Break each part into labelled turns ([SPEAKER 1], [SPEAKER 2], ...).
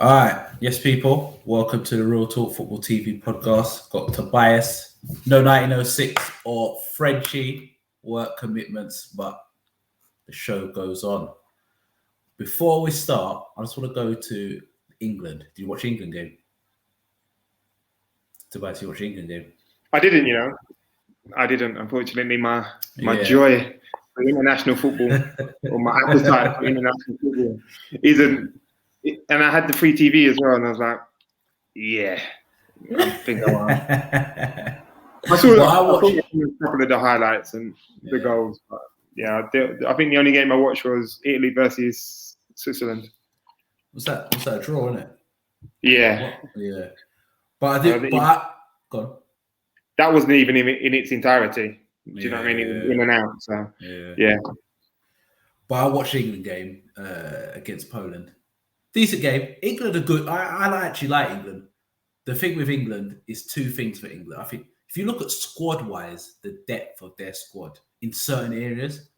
[SPEAKER 1] All right, yes, people, welcome to the Real Talk Football TV podcast. Got Tobias, no 1906 or Frenchie, work commitments, but the show goes on. Before we start, I just want to go to England. Did you watch England game? Tobias, you watch England game?
[SPEAKER 2] I didn't, I didn't. Unfortunately, my
[SPEAKER 1] Yeah.
[SPEAKER 2] joy for international football or my appetite for international football isn't. And I had the free TV as well, and I was like, yeah, I think I will. I saw a couple of the highlights and the goals, but yeah, I think the only game I watched was Italy versus Switzerland.
[SPEAKER 1] Was that a draw, wasn't it?
[SPEAKER 2] Yeah.
[SPEAKER 1] Yeah. But I did. Go on.
[SPEAKER 2] That wasn't even in its entirety. Do you know what I mean? It was in and out. So yeah.
[SPEAKER 1] But I watched the England game against Poland. Decent game. England are good. I actually like England. The thing with England is two things for England. I think if you look at squad-wise, the depth of their squad in certain areas,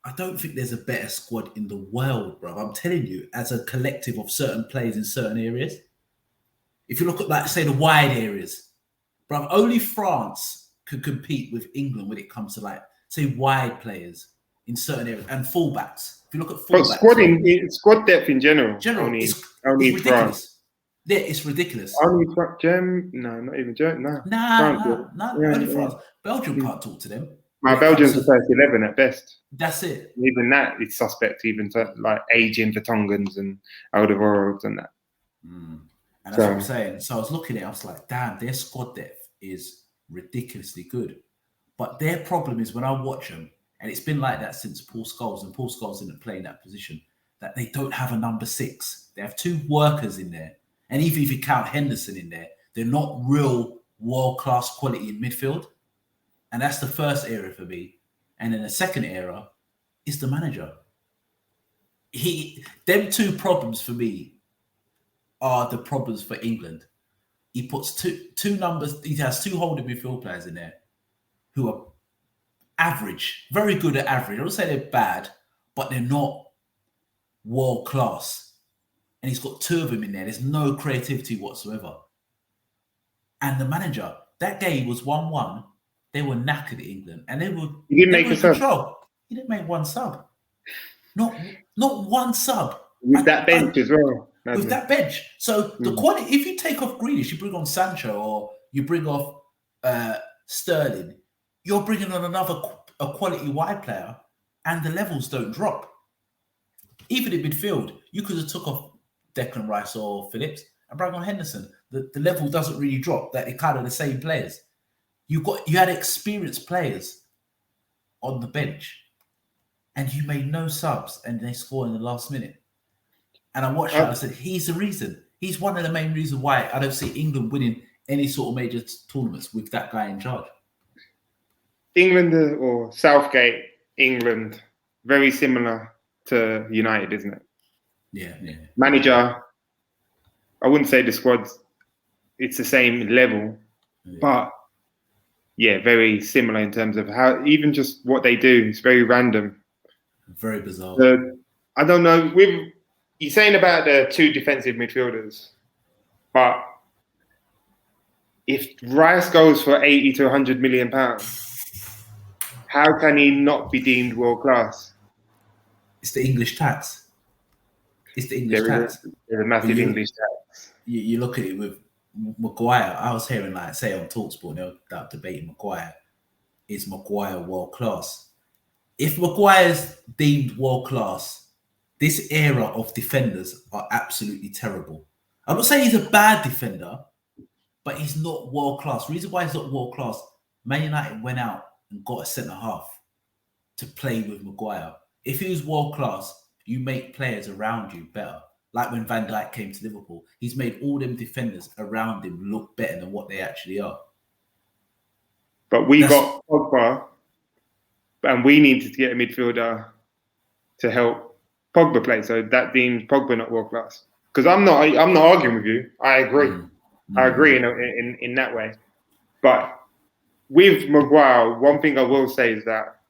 [SPEAKER 1] I don't think there's a better squad in the world, bro. I'm telling you, as a collective of certain players in certain areas. If you look at, like, say, the wide areas, bro, only France could compete with England when it comes to, like, say, wide players in certain areas and fullbacks. If you look at fullbacks,
[SPEAKER 2] but squad depth in general,
[SPEAKER 1] it's ridiculous.
[SPEAKER 2] France.
[SPEAKER 1] Yeah, it's ridiculous.
[SPEAKER 2] Only Germany? No, not even Germany. No,
[SPEAKER 1] only France. Belgium can't talk to them.
[SPEAKER 2] Belgium's the first 11 at best.
[SPEAKER 1] That's it.
[SPEAKER 2] Even that is suspect, even to like aging Vertonghen's and Alderweireld and that.
[SPEAKER 1] And that's what I'm saying. So I was looking at it, I was like, damn, their squad depth is ridiculously good. But their problem is when I watch them, and it's been like that since Paul Scholes, and Paul Scholes didn't play in that position, that they don't have a number 6. They have two workers in there. And even if you count Henderson in there, they're not real world-class quality in midfield. And that's the first area for me. And then the second area is the manager. Them two problems for me are the problems for England. He puts two numbers, he has two holding midfield players in there who are average, very good at average. I don't say they're bad, but they're not world-class. And he's got two of them in there. There's no creativity whatsoever. And the manager, that game was 1-1. They were knackered at England. And they were in control. He didn't make one sub. Not one sub.
[SPEAKER 2] With that bench as well.
[SPEAKER 1] With that bench. So the quality, if you take off Grealish, you bring on Sancho or you bring off Sterling, you're bringing on a quality wide player and the levels don't drop. Even in midfield, you could have took off Declan Rice or Phillips and brought on Henderson. The level doesn't really drop. That they're kind of the same players. You had experienced players on the bench, and you made no subs, and they score in the last minute. And I watched that. I said, he's the reason. He's one of the main reasons why I don't see England winning any sort of major tournaments with that guy in charge.
[SPEAKER 2] England or Southgate, England, very similar to United, isn't it?
[SPEAKER 1] Yeah.
[SPEAKER 2] Manager, I wouldn't say the squad's it's the same level, but yeah, very similar in terms of how even just what they do. It's very random,
[SPEAKER 1] very bizarre.
[SPEAKER 2] I don't know. You're saying about the two defensive midfielders, but if Rice goes for 80 to 100 million pounds, how can he not be deemed world class?
[SPEAKER 1] It's the English tax. It's the English tax.
[SPEAKER 2] There's a massive English tax.
[SPEAKER 1] You look at it with Maguire. I was hearing, like, say on TalkSport, they were debating Maguire. Is Maguire world class? If Maguire's deemed world class, this era of defenders are absolutely terrible. I'm not saying he's a bad defender, but he's not world class. The reason why he's not world class, Man United went out and got a centre half to play with Maguire. If he was world class, you make players around you better. Like when Van Dijk came to Liverpool, he's made all them defenders around him look better than what they actually are.
[SPEAKER 2] But we got Pogba, and we needed to get a midfielder to help Pogba play. So that deems Pogba not world class. Because I'm not arguing with you. I agree. I agree in that way. But with Maguire, one thing I will say is that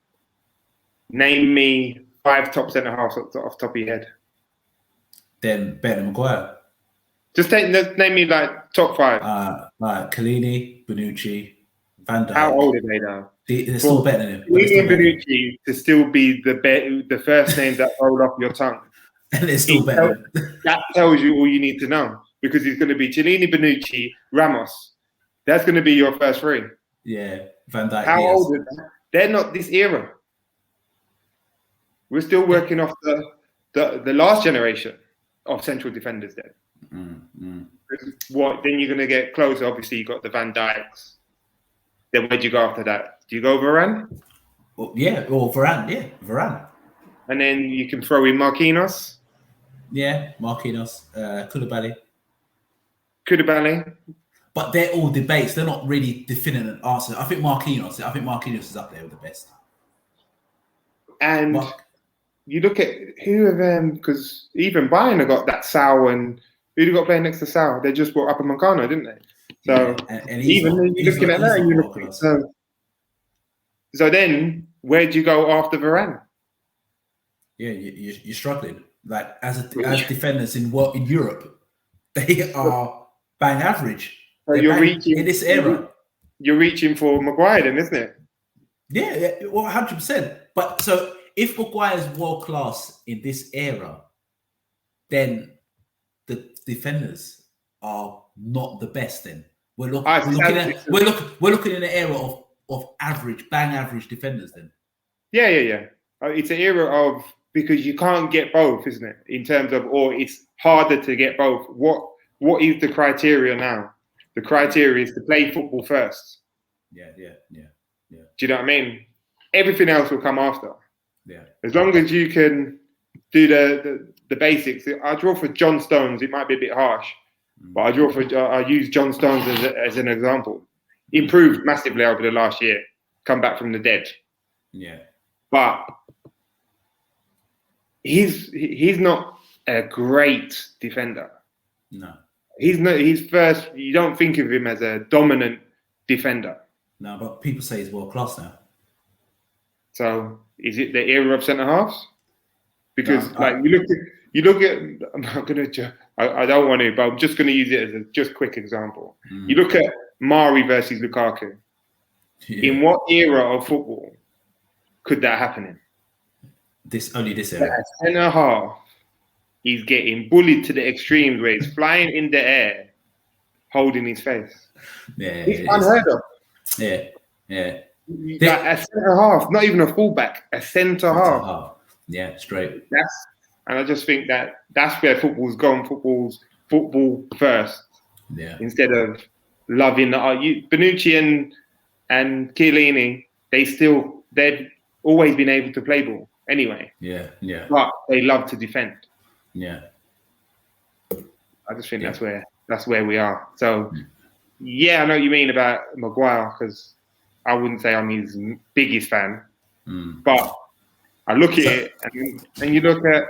[SPEAKER 2] name me 5 top centre halves off the top of your head.
[SPEAKER 1] Then better than Maguire.
[SPEAKER 2] Just name me like top 5.
[SPEAKER 1] Chiellini, Bonucci, Van Dijk.
[SPEAKER 2] How old are they now?
[SPEAKER 1] They're still better than him.
[SPEAKER 2] Chiellini and Bonucci to still be the first names that roll off your tongue.
[SPEAKER 1] And they're still better.
[SPEAKER 2] That tells you all you need to know, because it's going to be Chiellini, Bonucci, Ramos. That's going to be your first 3.
[SPEAKER 1] Yeah, Van Dijk.
[SPEAKER 2] How old are they? They're not this era. We're still working off the last generation of central defenders then. What then you're going to get closer? Obviously, you got the Van Dijks. Then where do you go after that? Do you go Varane?
[SPEAKER 1] Well, yeah, or Varane. Yeah, Varane.
[SPEAKER 2] And then you can throw in Marquinhos. Yeah,
[SPEAKER 1] Marquinhos, Koulibaly. But they're all debates. They're not really definitive answers. I think Marquinhos is up there with the best.
[SPEAKER 2] And you look at who of them, because even Bayern have got that Sal, and who they got playing next to Sal? They just brought up a Upamecano, didn't they? So
[SPEAKER 1] and
[SPEAKER 2] even you're looking at that, so then where do you go after Varane?
[SPEAKER 1] Yeah, you're struggling. Like as defenders in Europe, they are bang average.
[SPEAKER 2] So you're reaching
[SPEAKER 1] in this era.
[SPEAKER 2] You're reaching for Maguire, then, isn't it?
[SPEAKER 1] Yeah, well, 100%. But so if Maguire is world class in this era, then the defenders are not the best. Then we're looking in an era of bang average defenders. Then.
[SPEAKER 2] Yeah. It's an era of, because you can't get both, isn't it? In terms of, or it's harder to get both. What is the criteria now? The criteria is to play football first.
[SPEAKER 1] Yeah.
[SPEAKER 2] Do you know what I mean? Everything else will come after.
[SPEAKER 1] Yeah.
[SPEAKER 2] As long as you can do the basics. I draw for John Stones. It might be a bit harsh, but I use John Stones as an example. Improved massively over the last year. Come back from the dead.
[SPEAKER 1] Yeah.
[SPEAKER 2] But he's not a great defender.
[SPEAKER 1] No.
[SPEAKER 2] He's not. He's first. You don't think of him as a dominant defender.
[SPEAKER 1] No, but people say he's world class now.
[SPEAKER 2] So is it the era of centre halves? Because you look at. I'm not gonna. I don't want to, but I'm just gonna use it as a just quick example. You look at Mari versus Lukaku. Yeah. In what era of football could that happen in?
[SPEAKER 1] This era.
[SPEAKER 2] At centre half, he's getting bullied to the extremes where he's flying in the air, holding his face.
[SPEAKER 1] Yeah,
[SPEAKER 2] it's unheard of.
[SPEAKER 1] Yeah.
[SPEAKER 2] Like a centre half, not even a fullback, a centre half.
[SPEAKER 1] Yeah, straight.
[SPEAKER 2] And I just think that's where football's gone. Football first.
[SPEAKER 1] Yeah.
[SPEAKER 2] Instead of loving Bonucci and Chiellini, they've always been able to play ball anyway.
[SPEAKER 1] Yeah.
[SPEAKER 2] But they love to defend.
[SPEAKER 1] Yeah.
[SPEAKER 2] I just think that's where we are. So I know what you mean about Maguire, because I wouldn't say I'm his biggest fan, but I look at it and you look at,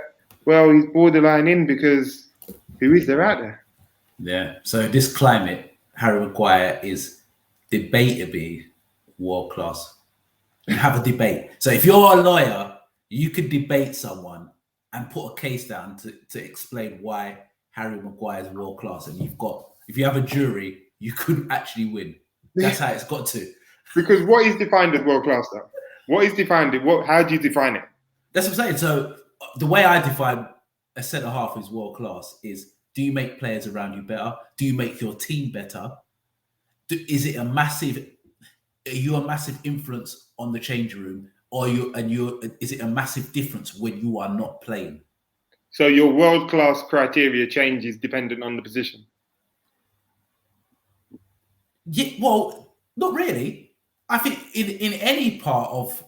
[SPEAKER 2] well, he's borderline in, because who is there out there?
[SPEAKER 1] Yeah. So this climate, Harry Maguire is debatably world class. You have a debate. So if you're a lawyer, you could debate someone and put a case down to explain why Harry Maguire is world class. And if you have a jury, you could actually win. That's how it's got to.
[SPEAKER 2] Because what is defined as world class, though? What is defined? How do you define it?
[SPEAKER 1] That's what I'm saying. So the way I define a centre half who's world class is: do you make players around you better? Do you make your team better? Is it a massive? Are you a massive influence on the changing room, or is it a massive difference when you are not playing?
[SPEAKER 2] So your world class criteria changes dependent on the position.
[SPEAKER 1] Yeah, well, not really. I think in any part of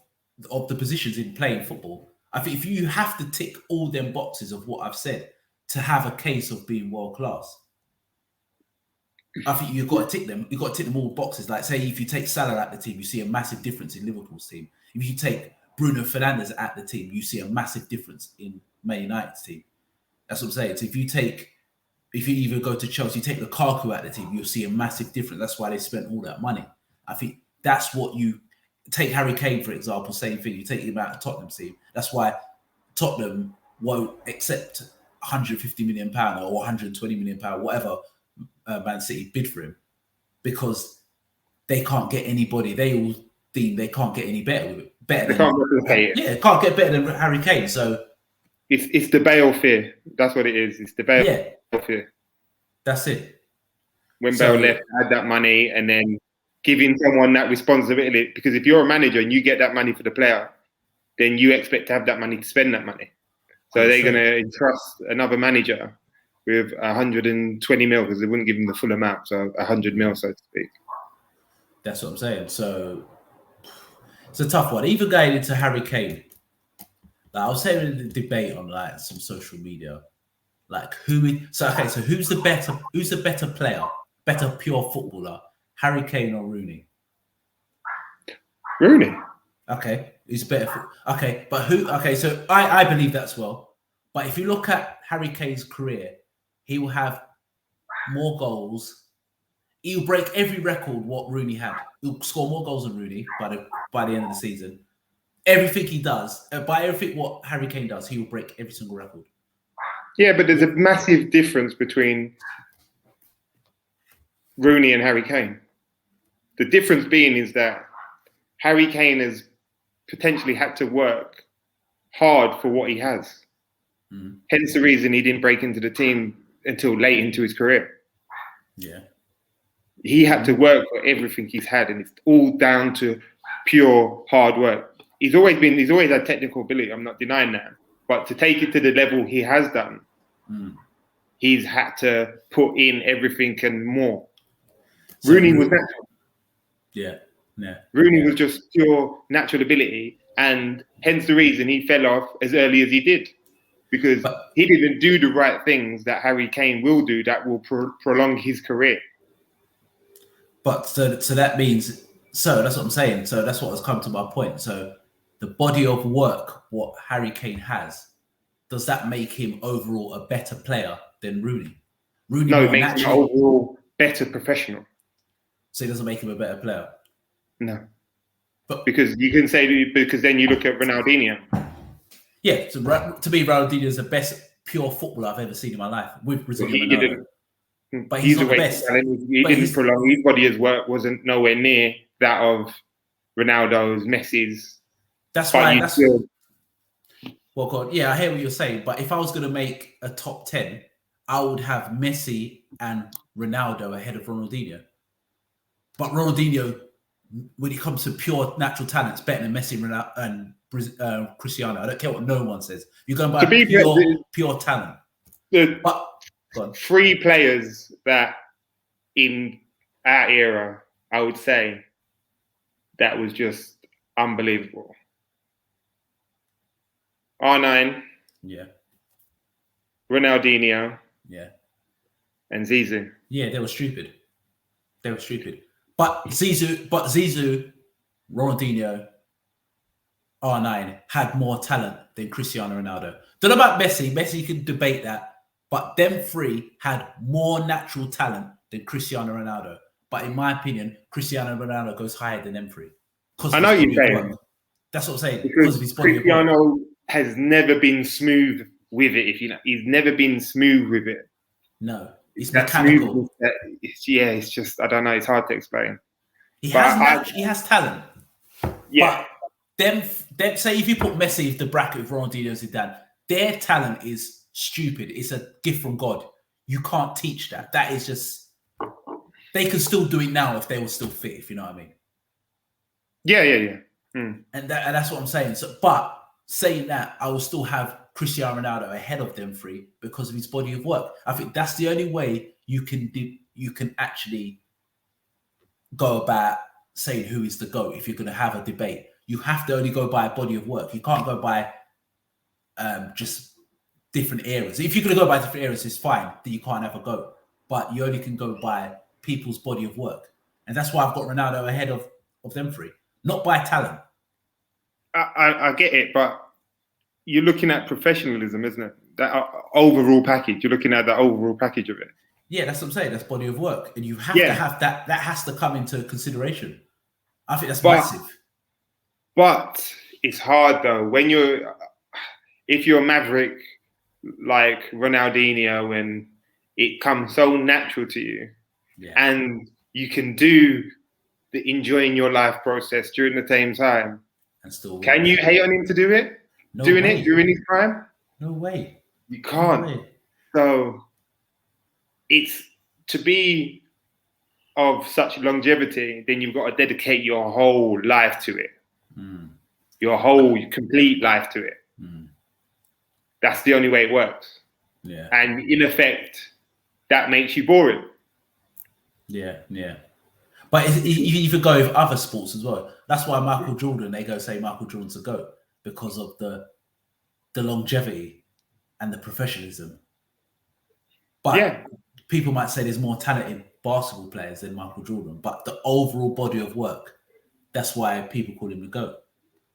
[SPEAKER 1] the positions in playing football, I think if you have to tick all them boxes of what I've said to have a case of being world class, I think you've got to tick them. You've got to tick them all boxes. Like, say, if you take Salah at the team, you see a massive difference in Liverpool's team. If you take Bruno Fernandes at the team, you see a massive difference in Man United's team. That's what I'm saying. So if you even go to Chelsea, you take Lukaku at the team, you'll see a massive difference. That's why they spent all that money. I think that's what you take. Harry Kane, for example, same thing. You take him out of Tottenham's team. That's why Tottenham won't accept 150 million pound or 120 million pound, whatever Man City bid for him, because they can't get anybody. They all think they can't get any better
[SPEAKER 2] They can't replicate it.
[SPEAKER 1] Yeah, can't get better than Harry Kane. So
[SPEAKER 2] it's the Bale fear. That's what it is. It's the Bale fear.
[SPEAKER 1] That's it.
[SPEAKER 2] When Bale left, had that money, and then giving someone that responsibility. Because if you're a manager and you get that money for the player, then you expect to have that money to spend that money. So they're going to entrust another manager with 120 mil, because they wouldn't give him the full amount, so 100 mil, so to speak.
[SPEAKER 1] That's what I'm saying. So it's a tough one. Even going into Harry Kane, like I was saying in the debate on like some social media, like who's the better player, better pure footballer, Harry Kane or Rooney?
[SPEAKER 2] Rooney.
[SPEAKER 1] Okay, who's better? But who? Okay, so I believe that's well. But if you look at Harry Kane's career, he will have more goals. He'll break every record what Rooney had. He'll score more goals than Rooney by the end of the season. Everything he does, by everything what Harry Kane does, he will break every single record.
[SPEAKER 2] Yeah, but there's a massive difference between Rooney and Harry Kane. The difference being is that Harry Kane has potentially had to work hard for what he has. Hence the reason he didn't break into the team until late into his career.
[SPEAKER 1] Yeah.
[SPEAKER 2] He had to work for everything he's had, and it's all down to pure hard work. He's always had technical ability, I'm not denying that. But to take it to the level he has done, he's had to put in everything and more. So Rooney was natural.
[SPEAKER 1] Yeah.
[SPEAKER 2] Rooney was just pure natural ability, and hence the reason he fell off as early as he did. Because he didn't do the right things that Harry Kane will do that will prolong his career.
[SPEAKER 1] But so that means, so that's what I'm saying. So that's what has come to my point. So the body of work, what Harry Kane has, does that make him overall a better player than Rooney?
[SPEAKER 2] No, it makes him overall better professional.
[SPEAKER 1] So it doesn't make him a better player?
[SPEAKER 2] No. But because you can say, because then you look at Ronaldinho.
[SPEAKER 1] Yeah, so to me, Ronaldinho is the best pure footballer I've ever seen in my life with Brazilian Ronaldo. But he's not the best.
[SPEAKER 2] He didn't prolong. His body of work wasn't nowhere near that of Ronaldo's, Messi's.
[SPEAKER 1] That's why. Well, God, yeah, I hear what you're saying. But if I was going to make a top 10, I would have Messi and Ronaldo ahead of Ronaldinho. But Ronaldinho, when it comes to pure natural talent, is better than Messi and Cristiano. I don't care what no one says. You're going by pure talent. But
[SPEAKER 2] three players that in our era, I would say, that was just unbelievable. R9.
[SPEAKER 1] Yeah.
[SPEAKER 2] Ronaldinho.
[SPEAKER 1] Yeah.
[SPEAKER 2] And Zizou.
[SPEAKER 1] Yeah, they were stupid. But Zizou, Ronaldinho, R9 had more talent than Cristiano Ronaldo. Don't know about Messi. Messi can debate that. But them three had more natural talent than Cristiano Ronaldo. But in my opinion, Cristiano Ronaldo goes higher than them three.
[SPEAKER 2] I know you're saying.
[SPEAKER 1] That's what I'm saying.
[SPEAKER 2] Because of his body Cristiano has never been smooth with it. He's never been smooth with it.
[SPEAKER 1] No, it's mechanical.
[SPEAKER 2] It's just, I don't know. It's hard to explain.
[SPEAKER 1] He has talent.
[SPEAKER 2] Yeah.
[SPEAKER 1] But them say if you put Messi in the bracket with Ronaldinho and Zidane, their talent is stupid. It's a gift from God. You can't teach that. That is just, they can still do it now if they were still fit, if you know what I mean.
[SPEAKER 2] Yeah.
[SPEAKER 1] And that's what I'm saying. So, but saying that, I will still have Cristiano Ronaldo ahead of them three because of his body of work. I think that's the only way you can actually go about saying who is the GOAT if you're going to have a debate. You have to only go by a body of work. You can't go by just different eras. If you're going to go by different eras, it's fine that you can't have a GOAT. But you only can go by people's body of work. And that's why I've got Ronaldo ahead of them three. Not by talent.
[SPEAKER 2] I get it, but you're looking at professionalism, isn't it? That overall package. You're looking at the overall package of it.
[SPEAKER 1] Yeah, that's what I'm saying. That's body of work. And you have to have that. That has to come into consideration. I think that's massive.
[SPEAKER 2] But it's hard, though. If you're a maverick like Ronaldinho when it comes so natural to you, and you can do the enjoying your life process during the same time.
[SPEAKER 1] And still,
[SPEAKER 2] can you hate on him to do it?
[SPEAKER 1] No
[SPEAKER 2] doing
[SPEAKER 1] way.
[SPEAKER 2] it during his prime?
[SPEAKER 1] No way.
[SPEAKER 2] You can't.
[SPEAKER 1] No way.
[SPEAKER 2] So it's to be of such longevity, then you've got to dedicate your whole life to it. Your whole complete life to it. That's the only way it works.
[SPEAKER 1] Yeah.
[SPEAKER 2] And in effect, that makes you boring.
[SPEAKER 1] Yeah. But if you go with other sports as well, that's why Michael Jordan, they go say Michael Jordan's a GOAT, because of the longevity and the professionalism. But people might say there's more talented basketball players than Michael Jordan, but the overall body of work, that's why people call him the GOAT.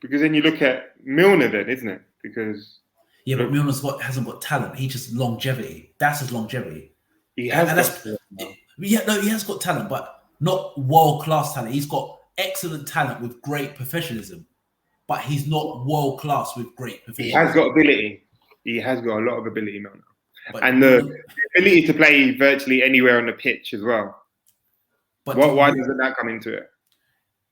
[SPEAKER 2] Because then you look at Milner then, isn't it? Because
[SPEAKER 1] but Milner's hasn't got talent. He just longevity. That's his longevity.
[SPEAKER 2] He has
[SPEAKER 1] he has got talent, but not world-class talent. He's got excellent talent with great professionalism, but he's not world-class with great professionalism. He
[SPEAKER 2] has got ability. He has got a lot of ability, Milner. And the ability to play virtually anywhere on the pitch as well. But why doesn't that come into it?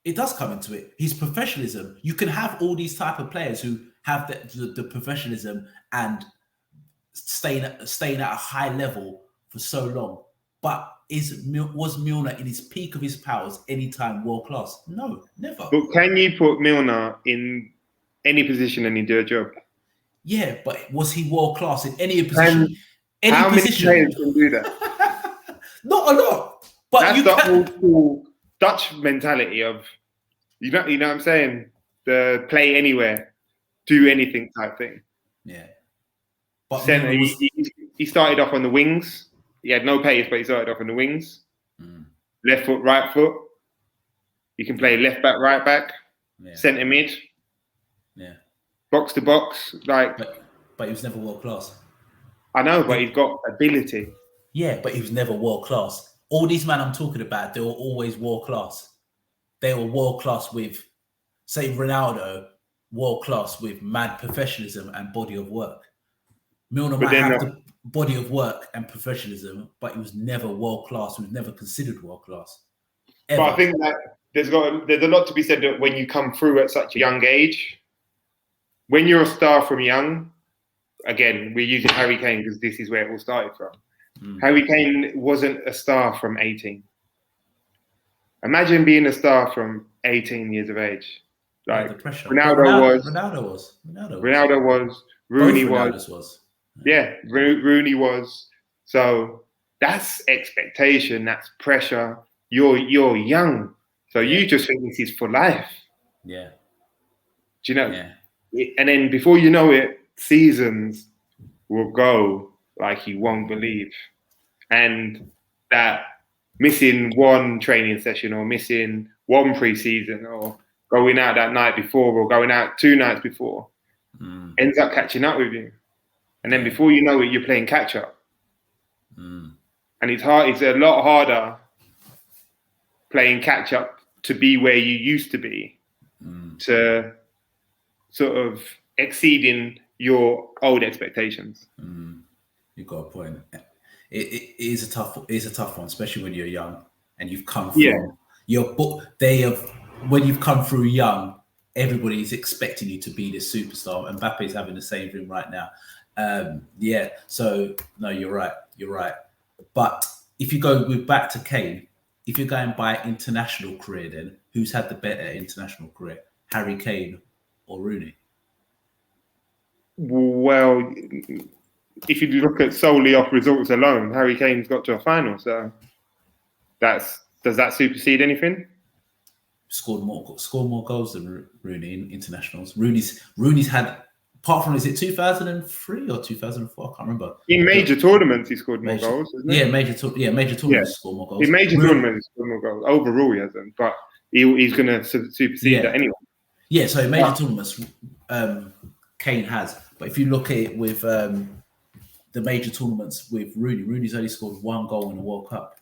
[SPEAKER 1] It does come into it. His professionalism. You can have all these type of players who have the professionalism and staying at a high level for so long. But was Milner in his peak of his powers anytime world class? No, never.
[SPEAKER 2] But can you put Milner in any position and he do a job?
[SPEAKER 1] Yeah, but was he world class in any position?
[SPEAKER 2] How many players can do that?
[SPEAKER 1] Not a lot. But
[SPEAKER 2] that's the old school Dutch mentality of you know what I'm saying? The play anywhere, do anything type thing.
[SPEAKER 1] Yeah. But
[SPEAKER 2] Centre, he started off on the wings. He had no pace, but he started off on the wings. Left foot, right foot. You can play left back, right back, centre mid.
[SPEAKER 1] Yeah.
[SPEAKER 2] Box to box,
[SPEAKER 1] but he was never world class.
[SPEAKER 2] I know, but he's got ability.
[SPEAKER 1] Yeah, but he was never world class. All these men I'm talking about, they were always world class. They were world class with, say, Ronaldo, world class with mad professionalism and body of work. Milner might have the body of work and professionalism, but he was never world class. He was never considered world class.
[SPEAKER 2] But I think that there's a lot to be said that when you come through at such a young age, when you're a star from young, again, we're using Harry Kane because this is where it all started from. Harry Kane wasn't a star from 18. Imagine being a star from 18 years of age. Like Ronaldo was. Rooney was. Yeah, Rooney was. So that's expectation. That's pressure. You're young, so you just think this is for life.
[SPEAKER 1] Yeah.
[SPEAKER 2] Do you know? Yeah. And then before you know it, seasons will go like you won't believe, and that missing one training session or missing one pre-season or going out that night before or going out 2 nights before ends up catching up with you. And then before you know it, you're playing catch up. And it's hard. It's a lot harder playing catch up to be where you used to be, to sort of exceeding your old expectations.
[SPEAKER 1] You've got a point. It is a tough one, especially when you're young and you've come from when you've come through young, everybody's expecting you to be this superstar. And Mbappe's having the same thing right now. So no, you're right. But if you go back to Kane, if you're going by international career, then who's had the better international career, Harry Kane or Rooney?
[SPEAKER 2] Well, if you look at solely off results alone, Harry Kane's got to a final. So does that supersede anything?
[SPEAKER 1] Scored more goals than Rooney in internationals. Rooney's had, apart from, is it 2003 or 2004? I can't remember.
[SPEAKER 2] In major tournaments, he scored more goals, isn't it?
[SPEAKER 1] Yeah, major tournaments, he scored more goals.
[SPEAKER 2] In major tournaments, he scored more goals. Overall, he hasn't, but he's going to supersede that anyway.
[SPEAKER 1] Yeah, so in major tournaments, Kane has. But if you look at it with the major tournaments with Rooney's only scored 1 goal in the World Cup.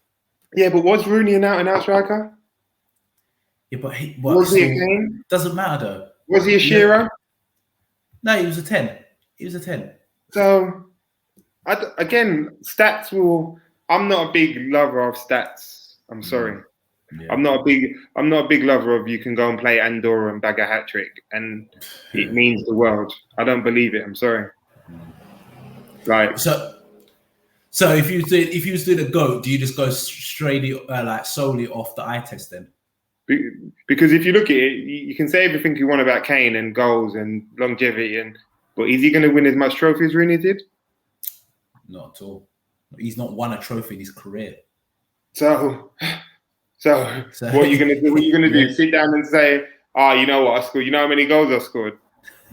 [SPEAKER 1] Yeah,
[SPEAKER 2] but was Rooney an out-and-out striker?
[SPEAKER 1] Yeah, but
[SPEAKER 2] was he a Kane?
[SPEAKER 1] Doesn't matter though.
[SPEAKER 2] Was he a Shearer?
[SPEAKER 1] No, he was a 10. He was a 10.
[SPEAKER 2] So Again, stats will. I'm not a big lover of stats. I'm sorry.
[SPEAKER 1] Yeah.
[SPEAKER 2] I'm not a big lover of you can go and play Andorra and bag a hat trick and it means the world. I don't believe it. I'm sorry. Like
[SPEAKER 1] so if you was doing a GOAT, do you just go straight like solely off the eye test then?
[SPEAKER 2] Because if you look at it, you can say everything you want about Kane and goals and longevity, but is he going to win as much trophies as Rooney did?
[SPEAKER 1] Not at all. He's not won a trophy in his career.
[SPEAKER 2] So what are you going to do? What are you going to do? Sit down and say, you know what I scored? You know how many goals I scored?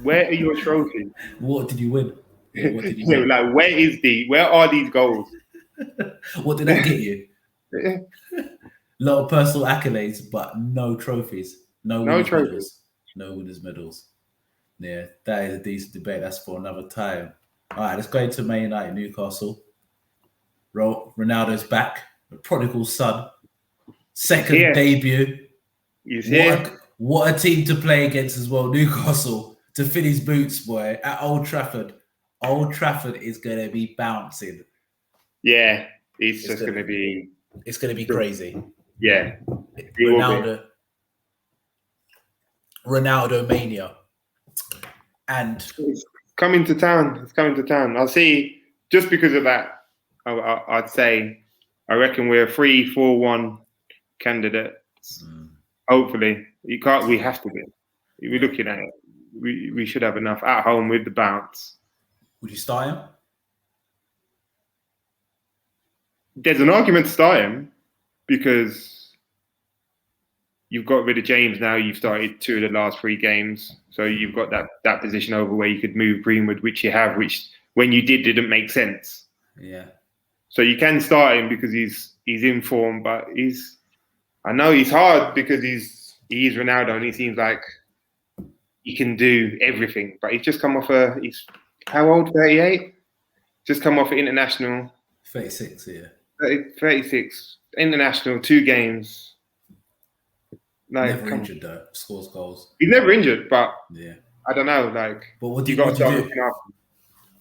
[SPEAKER 2] Where are your trophies?
[SPEAKER 1] What did you win? What did you win?
[SPEAKER 2] Like, where are these goals?
[SPEAKER 1] What did that get you? A lot of personal accolades, but no trophies. No winners' medals. No winners' medals. Yeah, that is a decent debate. That's for another time. All right, let's go into Man United, Newcastle. Ronaldo's back. The prodigal son. Second debut. What a team to play against as well. Newcastle to fill his boots, boy, at Old Trafford. Old Trafford is going to be bouncing.
[SPEAKER 2] Yeah, it's just going to be...
[SPEAKER 1] It's going to be crazy.
[SPEAKER 2] Yeah.
[SPEAKER 1] Ronaldo mania. And
[SPEAKER 2] it's coming to town. It's coming to town. I'll see, just because of that, I'd say, I reckon we're a 3-4-1 candidate. Hopefully. We have to be. We're looking at it. We should have enough at home with the bounce.
[SPEAKER 1] Would you start him?
[SPEAKER 2] There's an argument to start him because you've got rid of James now. You've started 2 of the last 3 games. So you've got that position over where you could move Greenwood, which you have, which when you didn't make sense.
[SPEAKER 1] Yeah.
[SPEAKER 2] So you can start him because he's in form, but I know he's hard because he's Ronaldo and he seems like he can do everything. But he's just come off he's how old? 38? Just come off an international.
[SPEAKER 1] 36, yeah.
[SPEAKER 2] 36. International, 2 games. Like,
[SPEAKER 1] never injured though. Scores goals.
[SPEAKER 2] He's never injured, but
[SPEAKER 1] yeah,
[SPEAKER 2] I don't know. Like,
[SPEAKER 1] but what do you do?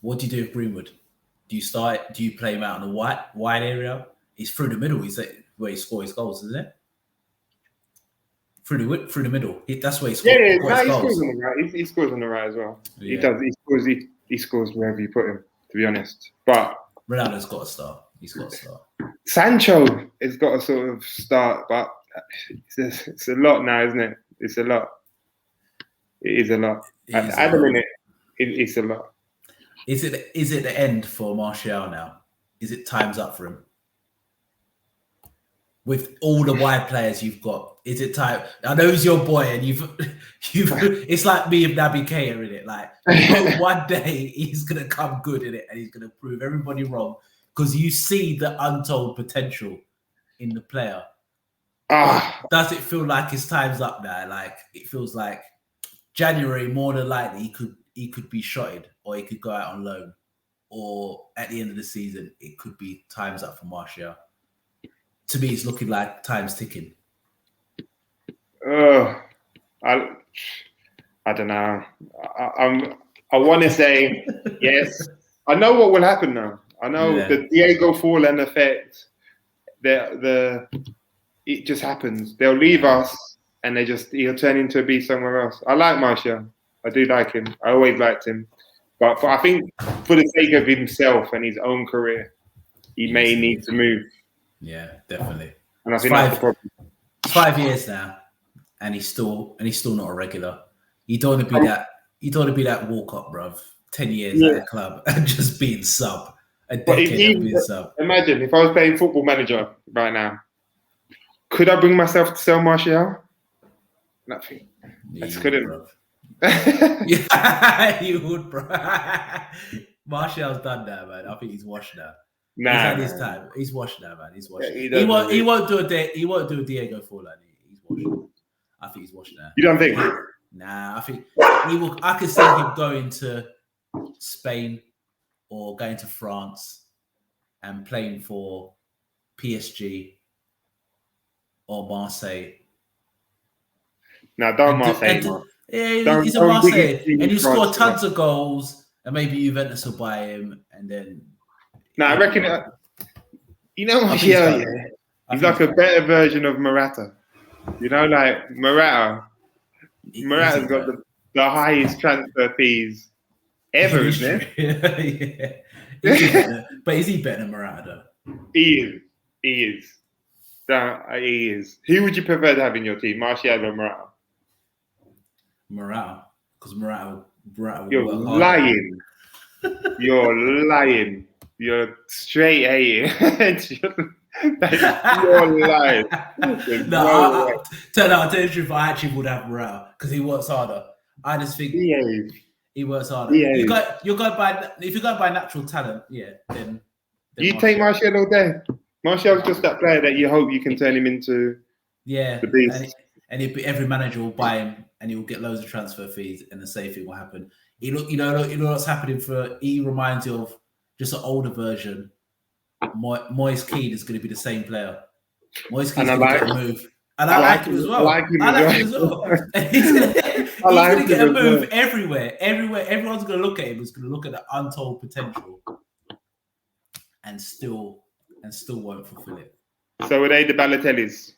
[SPEAKER 1] What do you do with Greenwood? Do you start? Do you play him out in the wide area? He's through the middle. Is that where he scores his goals? Isn't it? Through the middle. That's where he scores.
[SPEAKER 2] Yeah, he scores on the right. He scores on the right as well. Yeah. He does. He scores wherever you put him. To be honest, but
[SPEAKER 1] Ronaldo's got to start. He's got to start.
[SPEAKER 2] Sancho has got to sort of start, but it's a lot now, isn't it? It's a lot. It is a lot. At the minute, it's a lot.
[SPEAKER 1] Is it the end for Martial now? Is it time's up for him? With all the wide players you've got, is it time? I know he's your boy, and you've. It's like me and Naby Keita, in it. Like one day he's gonna come good in it, and he's gonna prove everybody wrong because you see the untold potential in the player. Does it feel like his time's up now? Like it feels like January, more than likely he could be shotted, or he could go out on loan, or at the end of the season it could be time's up for Martial. To me, it's looking like time's ticking.
[SPEAKER 2] I don't know. I want to say yes. I know what will happen now. I know the Diego Forlan effect. It just happens. They'll leave us, and he'll turn into a beast somewhere else. I like Martial. I do like him. I always liked him. But I think for the sake of himself and his own career, he may need to move.
[SPEAKER 1] Yeah, definitely.
[SPEAKER 2] And I think that's the problem.
[SPEAKER 1] 5 years now, and he's still not a regular. You don't want to be that. You don't want to be that Walcott, bruv. 10 years at a club and just being sub. A decade of being sub.
[SPEAKER 2] Imagine if I was playing Football Manager right now. Could I bring myself to sell Martial? Nothing. I just couldn't.
[SPEAKER 1] Yeah, you would, bro. Martial's done that, man. I think he's washed now. He's had his time. He's washed now, man. He's washed. Yeah, he won't do a Diego Forlan. He's washed. I think he's washed now.
[SPEAKER 2] You don't think?
[SPEAKER 1] Nah, I think he will. I could see him going to Spain or going to France and playing for PSG or Marseille.
[SPEAKER 2] No, don't Marseille.
[SPEAKER 1] He's a Marseille, and he'll score tons of goals, and maybe Juventus will buy him, and then
[SPEAKER 2] No, I reckon. Martial, yeah, he's like a better version of Morata. You know, like Morata's got the highest transfer fees ever, isn't
[SPEAKER 1] it? Yeah. But is he better than Morata?
[SPEAKER 2] He is. He is. Who would you prefer to have in your team, Martial or Morata?
[SPEAKER 1] Morata, because Morata
[SPEAKER 2] You're lying. You're lying. You're straight hating. You're lying.
[SPEAKER 1] I'll tell you the truth, I actually would have Morata because he works harder. I just think he works harder. You go by if you go by natural talent, then
[SPEAKER 2] you take Martial all day. Martial's just that player that you hope you can turn him into the beast.
[SPEAKER 1] And every manager will buy him, and he will get loads of transfer fees, and the same thing will happen. You know what's happening he reminds you of just an older version. Moise Kean is going to be the same player. Moise Kean's going to get a move. And I like him as well. I like him as well. He's going to get a move everywhere. Everyone's going to look at him. Is going to look at the untold potential, and still won't fulfill it.
[SPEAKER 2] So are they the Balotellis?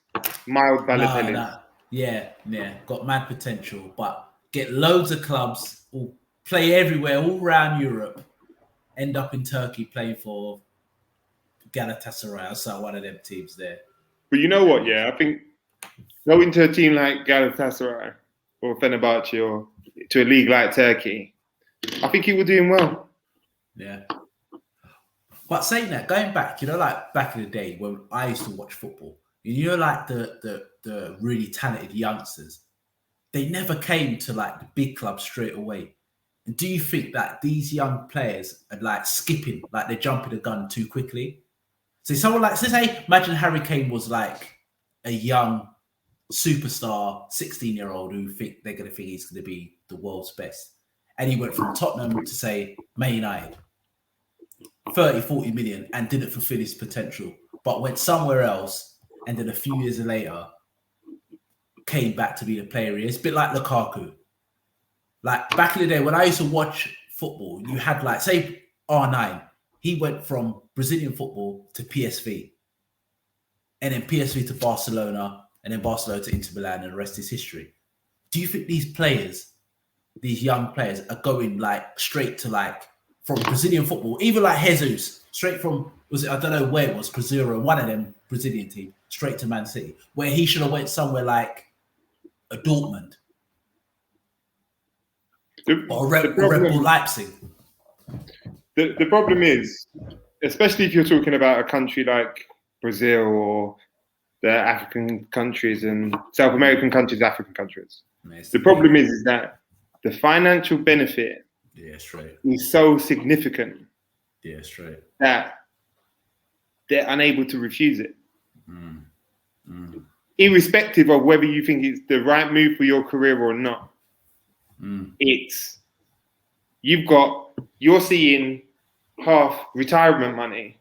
[SPEAKER 2] Mild Balotellis?
[SPEAKER 1] No. Yeah. Got mad potential, but get loads of clubs, will play everywhere, all around Europe, end up in Turkey playing for Galatasaray or so one of them teams there.
[SPEAKER 2] But you know what? Yeah, I think going to a team like Galatasaray or Fenerbahce or to a league like Turkey, I think he will do him well.
[SPEAKER 1] Yeah. But saying that, going back, like back in the day when I used to watch football, like the really talented youngsters, they never came to like the big clubs straight away. And do you think that these young players are like skipping, like they're jumping the gun too quickly? So someone like, imagine Harry Kane was like a young superstar, 16-year-old who they're going to think he's going to be the world's best. And he went from Tottenham to say Man United, 30, 40 million, and didn't fulfill his potential, but went somewhere else. And then a few years later, came back to be the player he is. A bit like Lukaku. Like back in the day, when I used to watch football, you had like, say, R9. He went from Brazilian football to PSV. And then PSV to Barcelona. And then Barcelona to Inter Milan. And the rest is history. Do you think these young players, are going like straight to like, from Brazilian football, even like Jesus, straight from, I don't know where it was, Cruzeiro, one of them Brazilian team, straight to Man City, where he should have went somewhere like a Dortmund or a Red Bull Leipzig.
[SPEAKER 2] The problem is, especially if you're talking about a country like Brazil or the African countries and South American countries, African countries. The problem is that the financial benefit is so significant that they're unable to refuse it. Irrespective of whether you think it's the right move for your career or not. You're seeing half retirement money.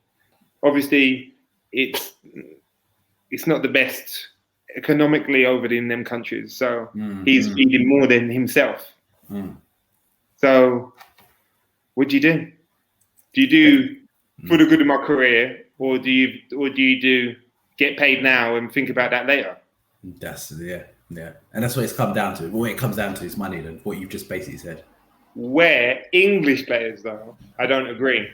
[SPEAKER 2] Obviously, it's not the best economically over in them countries. So he's feeding more than himself. So what do you do? Do you do for the good of my career, or do you do get paid now and think about that later?
[SPEAKER 1] That's and that's what it's come down to. What it comes down to is money, than what you've just basically said.
[SPEAKER 2] Where English players, though, I don't agree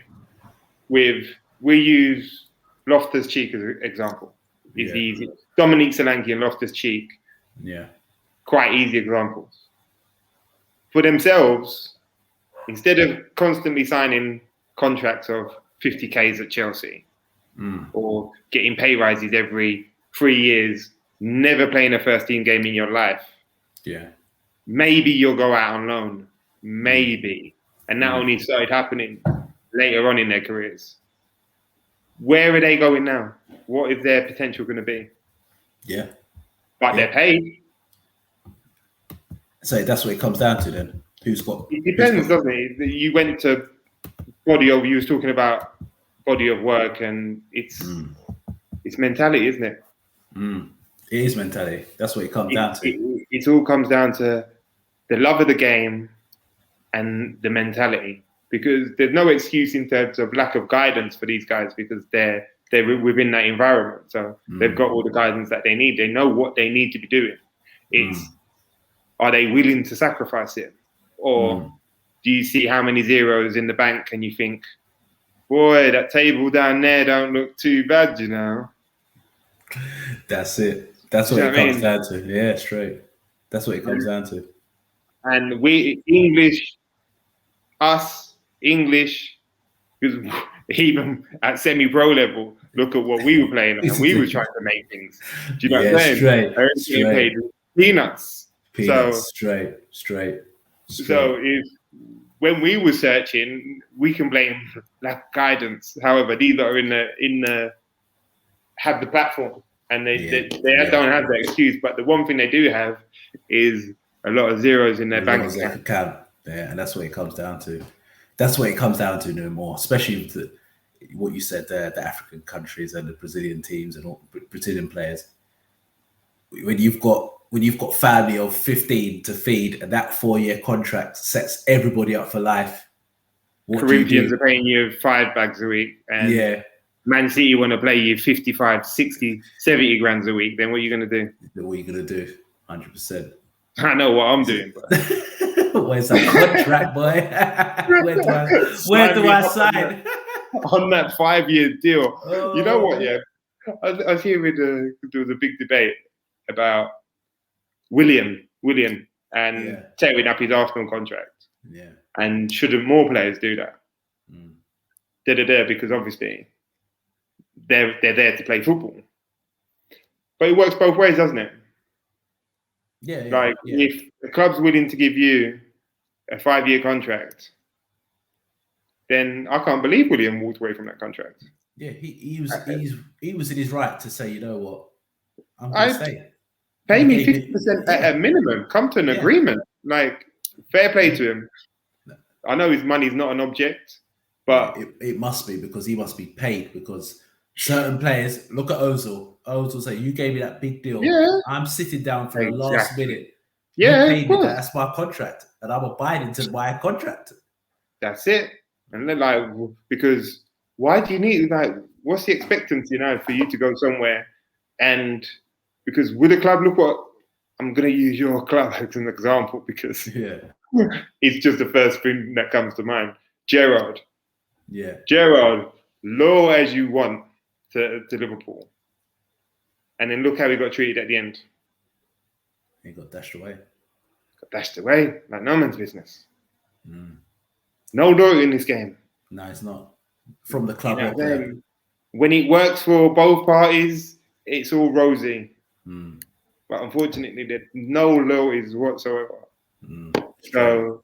[SPEAKER 2] with. We use Loftus-Cheek as an example. It's easy. Dominique Solanke and Loftus-Cheek. Quite easy examples. For themselves, instead of constantly signing contracts of 50Ks at Chelsea or getting pay rises every 3 years, never playing a first team game in your life, maybe you'll go out on loan. Maybe. And that only started happening later on in their careers. Where are they going now? What is their potential going to be? But they're paid.
[SPEAKER 1] So that's what it comes down to then.
[SPEAKER 2] It depends, doesn't it? You went to you was talking about body of work, and it's mentality, isn't it?
[SPEAKER 1] It is mentality. That's what it comes down to.
[SPEAKER 2] It all comes down to the love of the game and the mentality. because there's no excuse in terms of lack of guidance for these guys because they're within that environment. So they've got all the guidance that they need. They know what they need to be doing. It's are they willing to sacrifice it? Or do you see how many zeros in the bank and you think, boy, that table down there don't look too bad, you know?
[SPEAKER 1] That's it. That's what it comes down to. Yeah, straight. That's what it comes down to.
[SPEAKER 2] And we, English, because even at semi-pro level, look at what we were playing and we were trying to make things. Do you know what I'm saying?
[SPEAKER 1] Straight.
[SPEAKER 2] Paid peanuts. So
[SPEAKER 1] straight.
[SPEAKER 2] So if when we were searching, we can blame lack guidance. However, these are in the have the platform and they don't have that excuse. But the one thing they do have is a lot of zeros in their bank account.
[SPEAKER 1] Yeah, and that's what it comes down to. That's what it comes down to no more, especially with what you said there, the African countries and the Brazilian teams and all Brazilian players. When you've got family of 15 to feed and that 4-year contract sets everybody up for life.
[SPEAKER 2] Corinthians are paying you 5 bags a week and Man City want to play you 55, 60, 70 grand a week, then what are you going to do?
[SPEAKER 1] What are you going to do? 100%.
[SPEAKER 2] I know what I'm doing. But...
[SPEAKER 1] Where's that contract, boy? where do I sign?
[SPEAKER 2] On that 5-year deal. Oh. You know what, yeah? I was hearing there was a big debate about William and tearing up his Arsenal contract.
[SPEAKER 1] Yeah. And
[SPEAKER 2] shouldn't more players do that? Because obviously they're there to play football. But it works both ways, doesn't it?
[SPEAKER 1] Yeah.
[SPEAKER 2] If the club's willing to give you a 5-year contract, then I can't believe William walked away from that contract.
[SPEAKER 1] Yeah, he was in his right to say, you know what, I'm going to stay.
[SPEAKER 2] Pay me 50% at a minimum. Come to an agreement. Like, fair play to him. I know his money's not an object, but
[SPEAKER 1] it must be because he must be paid because certain players, look at Ozil. Ozil say, you gave me that big deal. Yeah. I'm sitting down for the last minute.
[SPEAKER 2] Yeah,
[SPEAKER 1] you paid me that. That's my contract. And I'm abiding to my contract.
[SPEAKER 2] That's it. And then because why do you need, what's the expectancy now for you to go somewhere? And because with a club, look what, I'm going to use your club as an example because it's just the first thing that comes to mind. Gerrard.
[SPEAKER 1] Yeah.
[SPEAKER 2] Gerrard, low as you want to Liverpool. And then look how he got treated at the end.
[SPEAKER 1] He got dashed away. Like
[SPEAKER 2] no man's business. No loyalty in this game.
[SPEAKER 1] No, it's not. From the club.
[SPEAKER 2] When it works for both parties, it's all rosy. But unfortunately, there's no loyalties whatsoever. So,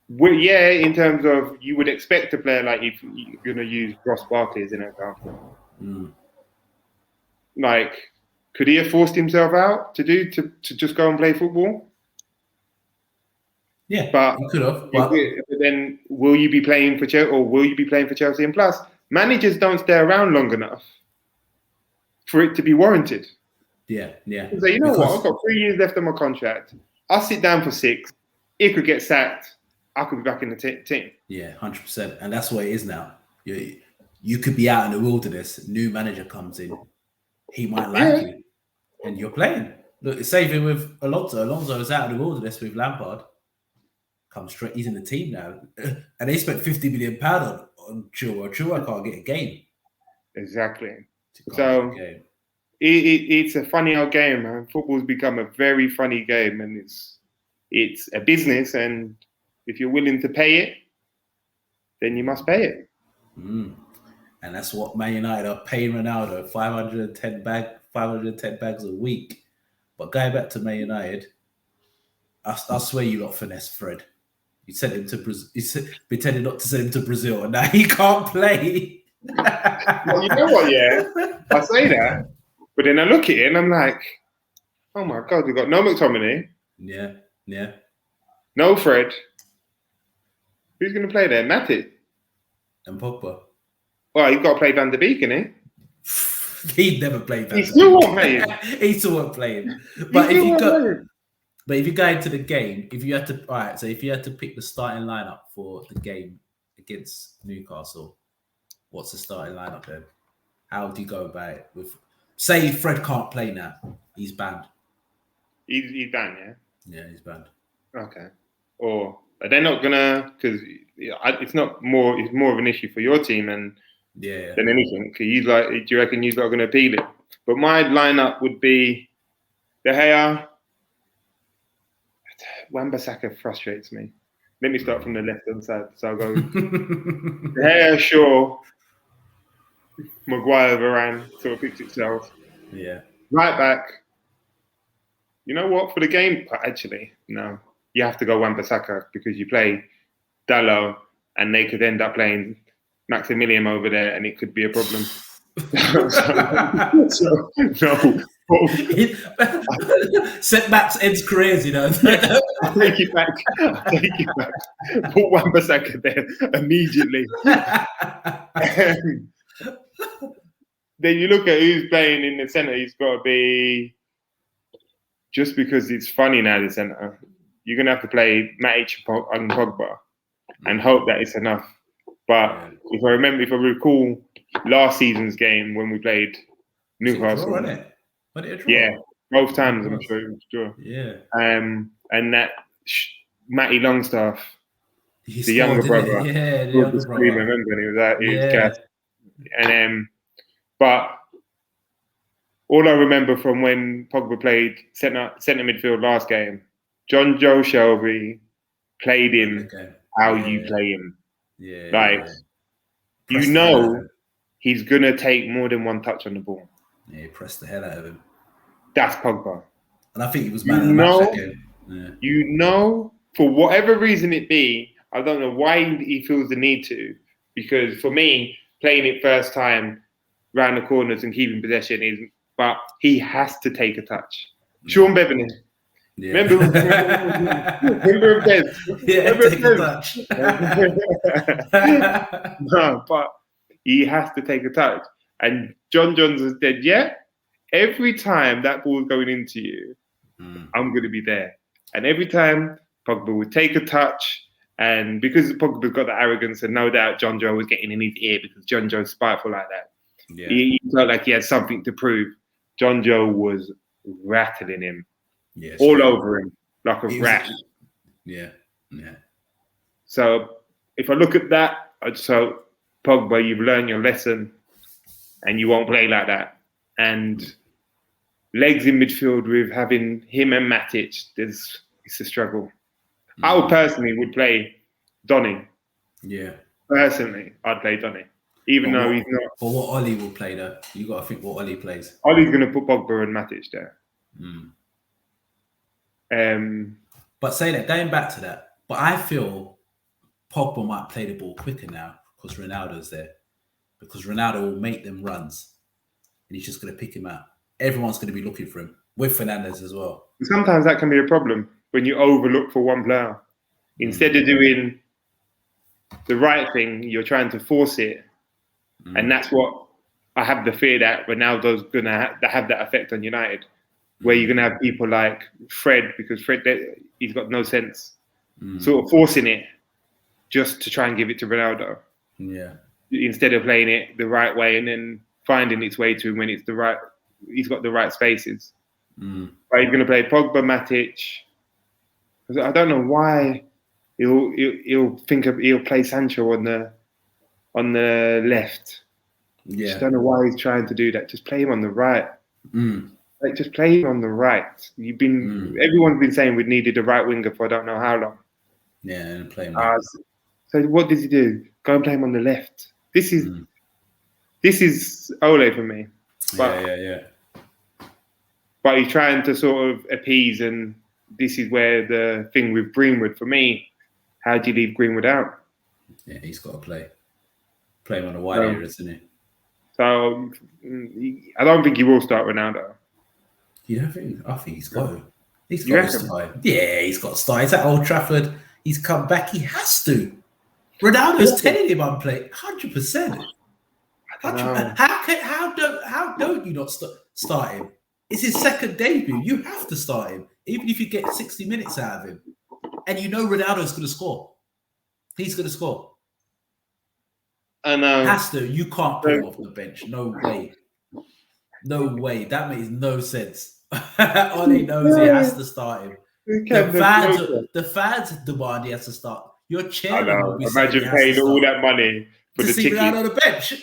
[SPEAKER 2] in terms of, you would expect a player like, if you're going to use Ross Barkley as an example. Like, could he have forced himself out to just go and play football?
[SPEAKER 1] Yeah,
[SPEAKER 2] but
[SPEAKER 1] he could have.
[SPEAKER 2] But then, will you be playing for Chelsea, or will you be playing for Chelsea? And plus, managers don't stay around long enough for it to be warranted.
[SPEAKER 1] Yeah.
[SPEAKER 2] So you know what? I've got 3 years left on my contract. I'll sit down for 6. It could get sacked. I could be back in the team.
[SPEAKER 1] Yeah, 100%. And that's what it is now. You could be out in the wilderness. New manager comes in. He might like you. And you're playing. Look, it's saving with Alonso. Alonso was out in the wilderness with Lampard. Comes straight. He's in the team now. And they spent £50 million on Chilwell. Chilwell can't get a game.
[SPEAKER 2] Exactly. So it's a funny old game, man. Football's become a very funny game, and it's a business, and if you're willing to pay it, then you must pay it.
[SPEAKER 1] And that's what Man United are paying Ronaldo, 510 bags a week. But going back to Man United, I swear you lot finesse Fred. You sent him to Brazil. You pretended not to send him to Brazil, and now he can't play.
[SPEAKER 2] Well, you know what? Yeah, I say that, but then I look at it and I'm like, oh my God, we've got no McTominay.
[SPEAKER 1] Yeah.
[SPEAKER 2] No Fred. Who's going to play there? Matic
[SPEAKER 1] and Pogba.
[SPEAKER 2] Well, you've got to play Van der Beek, innit?
[SPEAKER 1] He'd never played Van der Beek.
[SPEAKER 2] He still won't play.
[SPEAKER 1] He still won't play. But if you go into the game, if you had to pick the starting lineup for the game against Newcastle, what's the starting lineup then? How do you go about it? With say Fred can't play now, he's banned.
[SPEAKER 2] He's banned, yeah.
[SPEAKER 1] Yeah, he's banned.
[SPEAKER 2] Okay. Or are they not gonna? Because it's not more. It's more of an issue for your team than anything. Do you reckon you're not gonna appeal it? But my lineup would be De Gea. Wan-Bissaka frustrates me. Let me start from the left-hand side. So I'll go De Gea, Shaw, Maguire, Varane, sort of picks itself.
[SPEAKER 1] Yeah.
[SPEAKER 2] Right back. You know what? For the game, actually, no. You have to go Wan-Bissaka because you play Dalot and they could end up playing Maximilian over there and it could be a problem. No.
[SPEAKER 1] Setbacks ends careers, you know.
[SPEAKER 2] I'll take it back. Put Wan-Bissaka there immediately. Then you look at who's playing in the centre. He's got to be, just because it's funny now, the centre, you're going to have to play Matic and Pogba and hope that it's enough. But if I recall last season's game when we played Newcastle.
[SPEAKER 1] Wasn't it? Wasn't it a draw?
[SPEAKER 2] Yeah, both times I'm sure it was a draw.
[SPEAKER 1] Yeah.
[SPEAKER 2] And that Matty Longstaff,
[SPEAKER 1] He
[SPEAKER 2] the younger brother,
[SPEAKER 1] yeah, the younger brother.
[SPEAKER 2] Remember, and he was gassed. And but all I remember from when Pogba played centre midfield last game, John Joe Shelby played him how you play him.
[SPEAKER 1] Yeah.
[SPEAKER 2] You know he's gonna take more than one touch on the ball.
[SPEAKER 1] Yeah, he pressed the hell out of him.
[SPEAKER 2] That's Pogba.
[SPEAKER 1] And I think he was man of the match that game. Yeah.
[SPEAKER 2] You know, for whatever reason it be, I don't know why he feels the need to, because for me, playing it first time round the corners and keeping possession is, but he has to take a touch. Sean Bevan.
[SPEAKER 1] Yeah.
[SPEAKER 2] Remember Bez?
[SPEAKER 1] Yeah, take a touch.
[SPEAKER 2] No, but he has to take a touch. And John Johns has said, yeah, every time that ball's going into you, I'm going to be there. And every time Pogba would take a touch, and because Pogba's got the arrogance, and no doubt John Joe was getting in his ear because John Joe's spiteful like that. Yeah. He felt like he had something to prove. John Joe was rattling him all over him like a rat.
[SPEAKER 1] Yeah.
[SPEAKER 2] So if I look at that, so Pogba, you've learned your lesson and you won't play like that. And legs in midfield with having him and Matic, it's a struggle. I would personally play Donny. Yeah. Personally, I'd play Donny. Even though he's not.
[SPEAKER 1] But what Ollie will play though, you got to think what Ollie plays.
[SPEAKER 2] Ollie's going to put Pogba and Matic there.
[SPEAKER 1] But say that, going back to that, but I feel Pogba might play the ball quicker now because Ronaldo's there. Because Ronaldo will make them runs and he's just going to pick him out. Everyone's going to be looking for him, with Fernandes as well.
[SPEAKER 2] Sometimes that can be a problem when you overlook for one player. Instead of doing the right thing, you're trying to force it. And that's what I have the fear that Ronaldo's going to have that effect on United, where you're going to have people like Fred, because Fred, he's got no sense, sort of forcing it just to try and give it to Ronaldo.
[SPEAKER 1] Yeah.
[SPEAKER 2] Instead of playing it the right way and then finding its way to him when it's the right, he's got the right spaces. But he's going to play Pogba, Matic. I don't know why he'll play Sancho on the left.
[SPEAKER 1] Yeah.
[SPEAKER 2] Just don't know why he's trying to do that. Just play him on the right. Like, just play him on the right. Everyone's been saying we needed a right winger for I don't know how long.
[SPEAKER 1] Yeah, and play him.
[SPEAKER 2] So what does he do? Go and play him on the left. This is Ole for me. But,
[SPEAKER 1] yeah.
[SPEAKER 2] But he's trying to sort of appease, and this is where the thing with Greenwood for me. How do you leave Greenwood out?
[SPEAKER 1] Yeah, he's got to play him on a wide area, isn't he?
[SPEAKER 2] So I don't think he will start Ronaldo.
[SPEAKER 1] You don't think? I think he's got to. He's got to start. Yeah, he's got to start. He's at Old Trafford. He's come back. He has to. Ronaldo's telling him I'm playing 100%. How don't you not start him? It's his second debut. You have to start him, even if you get 60 minutes out of him. And you know Ronaldo's going to score. He's going to score.
[SPEAKER 2] I know.
[SPEAKER 1] Has to. You can't put him off the bench. No way. No way. That makes no sense. Ollie knows he has to start him. The fans demand he has to start. Your chairman will be saying
[SPEAKER 2] imagine paying all that money for the ticket
[SPEAKER 1] on the bench.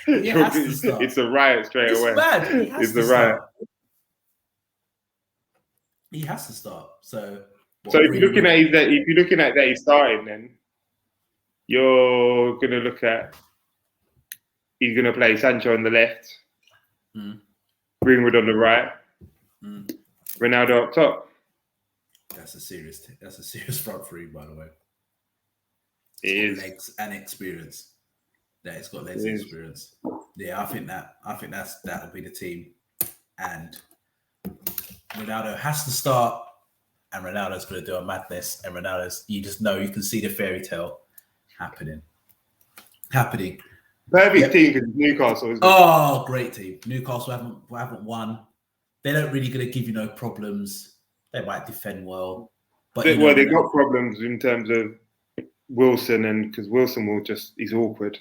[SPEAKER 1] He has to start.
[SPEAKER 2] It's a riot straight away.
[SPEAKER 1] It's bad.
[SPEAKER 2] It's a riot.
[SPEAKER 1] He has to start. So
[SPEAKER 2] if you're looking at that he's starting, then you're gonna look at he's gonna play Sancho on the left, Greenwood on the right, Ronaldo up top.
[SPEAKER 1] That's a serious front three, by the way.
[SPEAKER 2] It is
[SPEAKER 1] legs and experience. Yeah, it's got legs and experience. Yeah, I think that'll be the team. And Ronaldo has to start, and Ronaldo's going to do a madness. And Ronaldo's, you just know, you can see the fairy tale happening.
[SPEAKER 2] Perfect team because Newcastle, isn't it?
[SPEAKER 1] Oh, great team. Newcastle haven't won. They're not really going to give you no problems. They might defend well, but
[SPEAKER 2] they've got problems in terms of Wilson, and because Wilson he's awkward.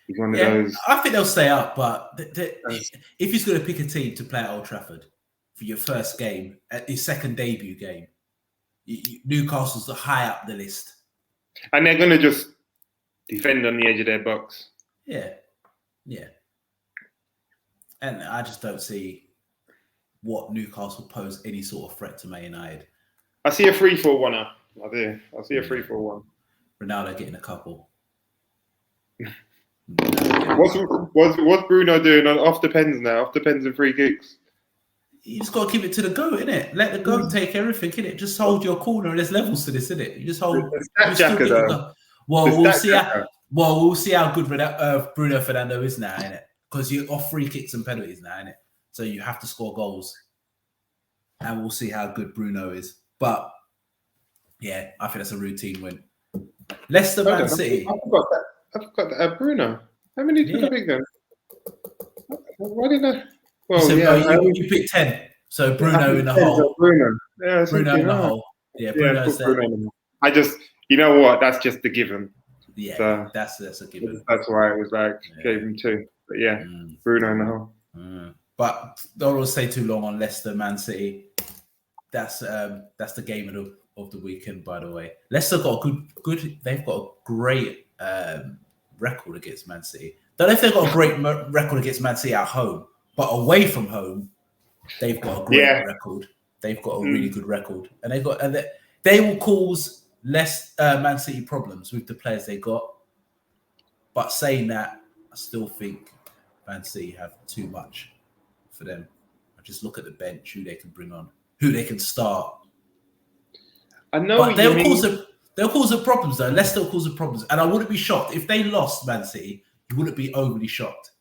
[SPEAKER 2] He's one of those. I
[SPEAKER 1] think they'll stay up, but if he's going to pick a team to play at Old Trafford for your first game, at his second debut game, Newcastle's high up the list.
[SPEAKER 2] And they're going to just defend on the edge of their box.
[SPEAKER 1] Yeah. And I just don't see what Newcastle pose any sort of threat to Man United.
[SPEAKER 2] I see a 3-4-1. I do. I see a 3-4-1.
[SPEAKER 1] Ronaldo getting a couple.
[SPEAKER 2] What's Bruno doing off the pens now? Off the pens and free kicks.
[SPEAKER 1] You just got to give it to the goat, innit? Let the goat take everything, innit? Just hold your corner. There's levels to this, innit? You just hold. We'll see how good Bruno Fernando is now, innit? Because you're off free kicks and penalties now, innit? So you have to score goals, and we'll see how good Bruno is. But yeah, I think that's a routine win. Leicester, Man City.
[SPEAKER 2] I forgot that. Bruno. How many did I pick then? Why did I? Well,
[SPEAKER 1] you picked 10. So Bruno in the hole.
[SPEAKER 2] Bruno
[SPEAKER 1] in the hole. Yeah, Bruno's there.
[SPEAKER 2] I just, you know what? That's just the given.
[SPEAKER 1] Yeah, so that's a given.
[SPEAKER 2] That's why it was gave him 2. But yeah, Bruno in the hole.
[SPEAKER 1] But don't want to stay too long on Leicester, Man City. That's the game of the weekend, by the way. Leicester got a good. They've got a great record against Man City. Don't know if they've got a great record against Man City at home, but away from home, they've got a great record. They've got a really good record, and they will cause less Man City problems with the players they got. But saying that, I still think Man City have too much for them. I just look at the bench, who they can bring on, who they can start.
[SPEAKER 2] I know,
[SPEAKER 1] but they'll cause the problems though. Leicester will cause the problems, and I wouldn't be shocked if they lost Man City. You wouldn't be overly shocked,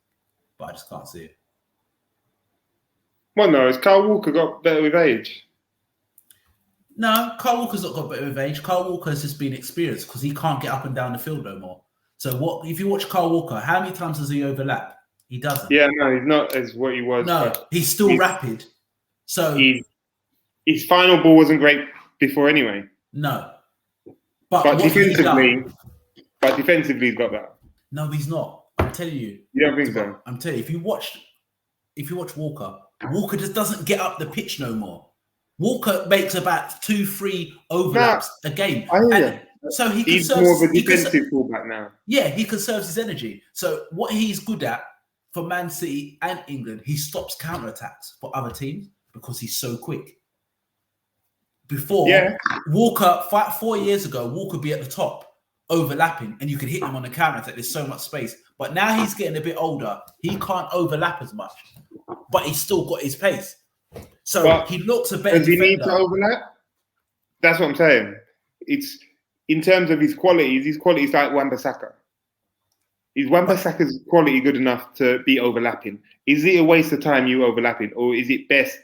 [SPEAKER 1] but I just can't see it.
[SPEAKER 2] Well, no, has Kyle Walker got better with age?
[SPEAKER 1] No, Kyle Walker's not got better with age. Kyle Walker has just been experienced because he can't get up and down the field no more. So what? If you watch Kyle Walker, how many times does he overlap? He doesn't.
[SPEAKER 2] Yeah, no, he's not as what he was.
[SPEAKER 1] No, he's still rapid. So
[SPEAKER 2] his final ball wasn't great before anyway.
[SPEAKER 1] No,
[SPEAKER 2] but defensively, he's got that.
[SPEAKER 1] No, he's not. I'm telling you.
[SPEAKER 2] You don't think so?
[SPEAKER 1] I'm telling you. If you watch Walker, Walker just doesn't get up the pitch no more. Walker makes about 2-3 overlaps a game. So he's
[SPEAKER 2] more of a defensive fullback now.
[SPEAKER 1] Yeah, he conserves his energy. So what he's good at for Man City and England, he stops counterattacks for other teams because he's so quick. Before, Walker, 4 years ago, Walker would be at the top, overlapping, and you could hit him on the counterattack. There's so much space. But now he's getting a bit older. He can't overlap as much, but he's still got his pace. So he looks a better defender.
[SPEAKER 2] Does he need to overlap? That's what I'm saying. It's in terms of his qualities like Wan-Bissaka. Is Wan-Bissaka's quality good enough to be overlapping? Is it a waste of time you overlapping, or is it best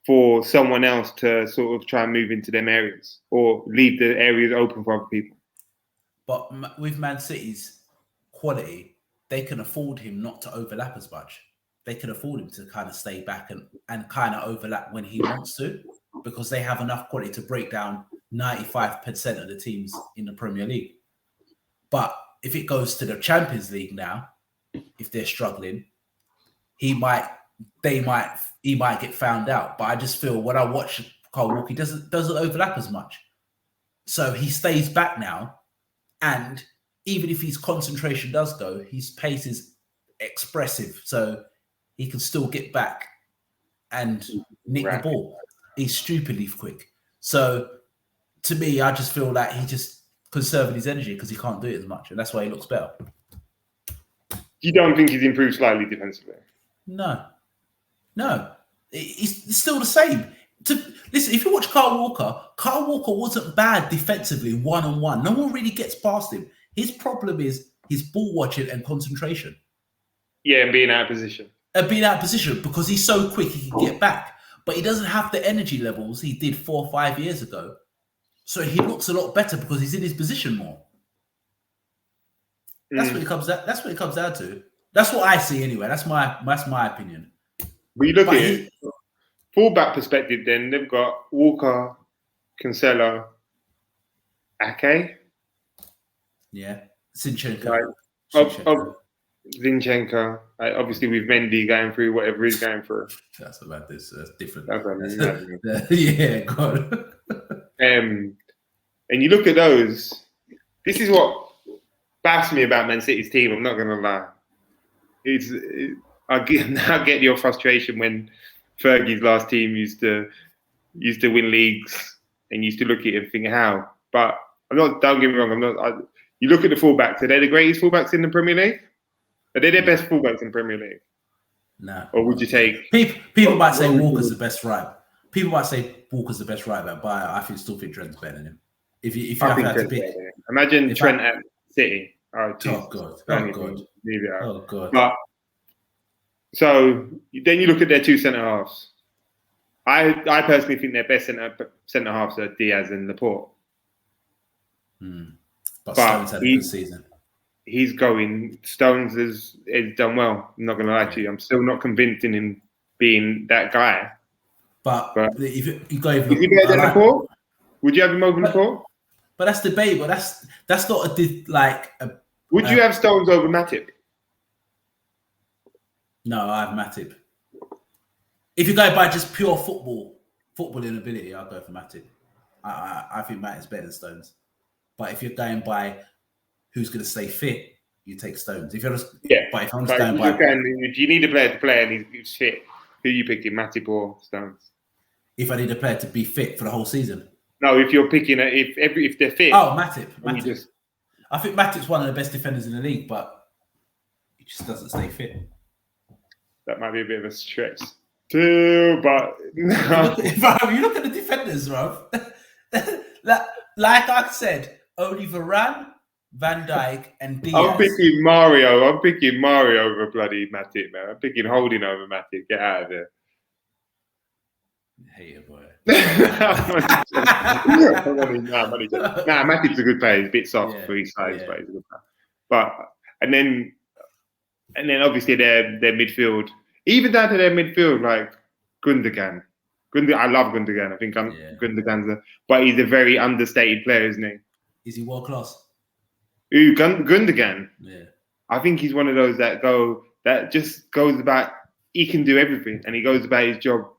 [SPEAKER 2] for someone else to sort of try and move into them areas or leave the areas open for other people?
[SPEAKER 1] But with Man City's quality, they can afford him not to overlap as much. They can afford him to kind of stay back and kind of overlap when he wants to, because they have enough quality to break down 95% of the teams in the Premier League. But if it goes to the Champions League now, if they're struggling, he might get found out. But I just feel when I watch Kyle Walker, he doesn't overlap as much. So he stays back now, and even if his concentration does go, his pace is expressive, so he can still get back and nick the ball. He's stupidly quick. So to me, I just feel like he just conserving his energy because he can't do it as much, and that's why he looks better.
[SPEAKER 2] You don't think he's improved slightly defensively?
[SPEAKER 1] No. He's still the same. Listen, if you watch Kyle Walker wasn't bad defensively one-on-one. No one really gets past him. His problem is his ball watching and concentration.
[SPEAKER 2] Yeah, and being out of position.
[SPEAKER 1] Because he's so quick, he can get back. But he doesn't have the energy levels he did 4 or 5 years ago. So he looks a lot better because he's in his position more. That's what it comes down. That's what it comes down to. That's what I see anyway. That's my opinion.
[SPEAKER 2] But you look at it, fullback perspective, then they've got Walker, Cancelo, Ake.
[SPEAKER 1] Yeah, Zinchenko.
[SPEAKER 2] Zinchenko. Obviously, with Mendy going through whatever he's going through.
[SPEAKER 1] That's about this. That's different.
[SPEAKER 2] That's what I mean.
[SPEAKER 1] Yeah, God.
[SPEAKER 2] And you look at those. This is what baffs me about Man City's team. I'm not going to lie. I get your frustration when Fergie's last team used to win leagues and used to look at it and think how. But I'm not. Don't get me wrong. You look at the fullbacks. Are they the greatest fullbacks in the Premier League? Are they the best fullbacks in the Premier League?
[SPEAKER 1] No.
[SPEAKER 2] Or would you take?
[SPEAKER 1] People might say Walker's the best right. People might say Walker's the best right back, but I still think Trent's better than him. If you have to pick,
[SPEAKER 2] imagine Trent at City.
[SPEAKER 1] Oh God!
[SPEAKER 2] Leave it out.
[SPEAKER 1] Oh God!
[SPEAKER 2] But so then you look at their two centre halves. I personally think their best centre halves are Diaz and Laporte.
[SPEAKER 1] But Stones had a good season.
[SPEAKER 2] He's going. Stones has done well. I'm not going to lie to you. I'm still not convinced in him being that guy.
[SPEAKER 1] But if you go over,
[SPEAKER 2] is he better than Laporte? Would you have him over Laporte?
[SPEAKER 1] But that's debatable. That's not a.
[SPEAKER 2] Would you have Stones over Matip?
[SPEAKER 1] No, I have Matip. If you go by just pure footballing ability, I'll go for Matip. I think Matip's better than Stones. But if you're going by who's going to stay fit, you take Stones. If you're just but if I'm just going by,
[SPEAKER 2] if you need a player to play and he's fit, who are you picking, Matip or Stones?
[SPEAKER 1] If I need a player to be fit for the whole season.
[SPEAKER 2] No, if you're picking if they're fit.
[SPEAKER 1] Oh, Matip. I think Matip's one of the best defenders in the league, but he just doesn't stay fit.
[SPEAKER 2] That might be a bit of a stretch too, but no.
[SPEAKER 1] If you look at the defenders, bro. Like I said, only Varane, Van Dijk, and Diaz.
[SPEAKER 2] I'm picking Mario over bloody Matip, man. I'm picking Holding over Matip. Get out of there.
[SPEAKER 1] Hey, boy.
[SPEAKER 2] Matip's a good player. He's a bit soft for his size, but he's a good player. But and then obviously their midfield, even down to their midfield, like Gundogan. I love Gundogan. I think Gundogan's but he's a very understated player, isn't he?
[SPEAKER 1] Is he world class?
[SPEAKER 2] Gundogan.
[SPEAKER 1] Yeah.
[SPEAKER 2] I think he's one of those that just goes about. He can do everything, and he goes about his job.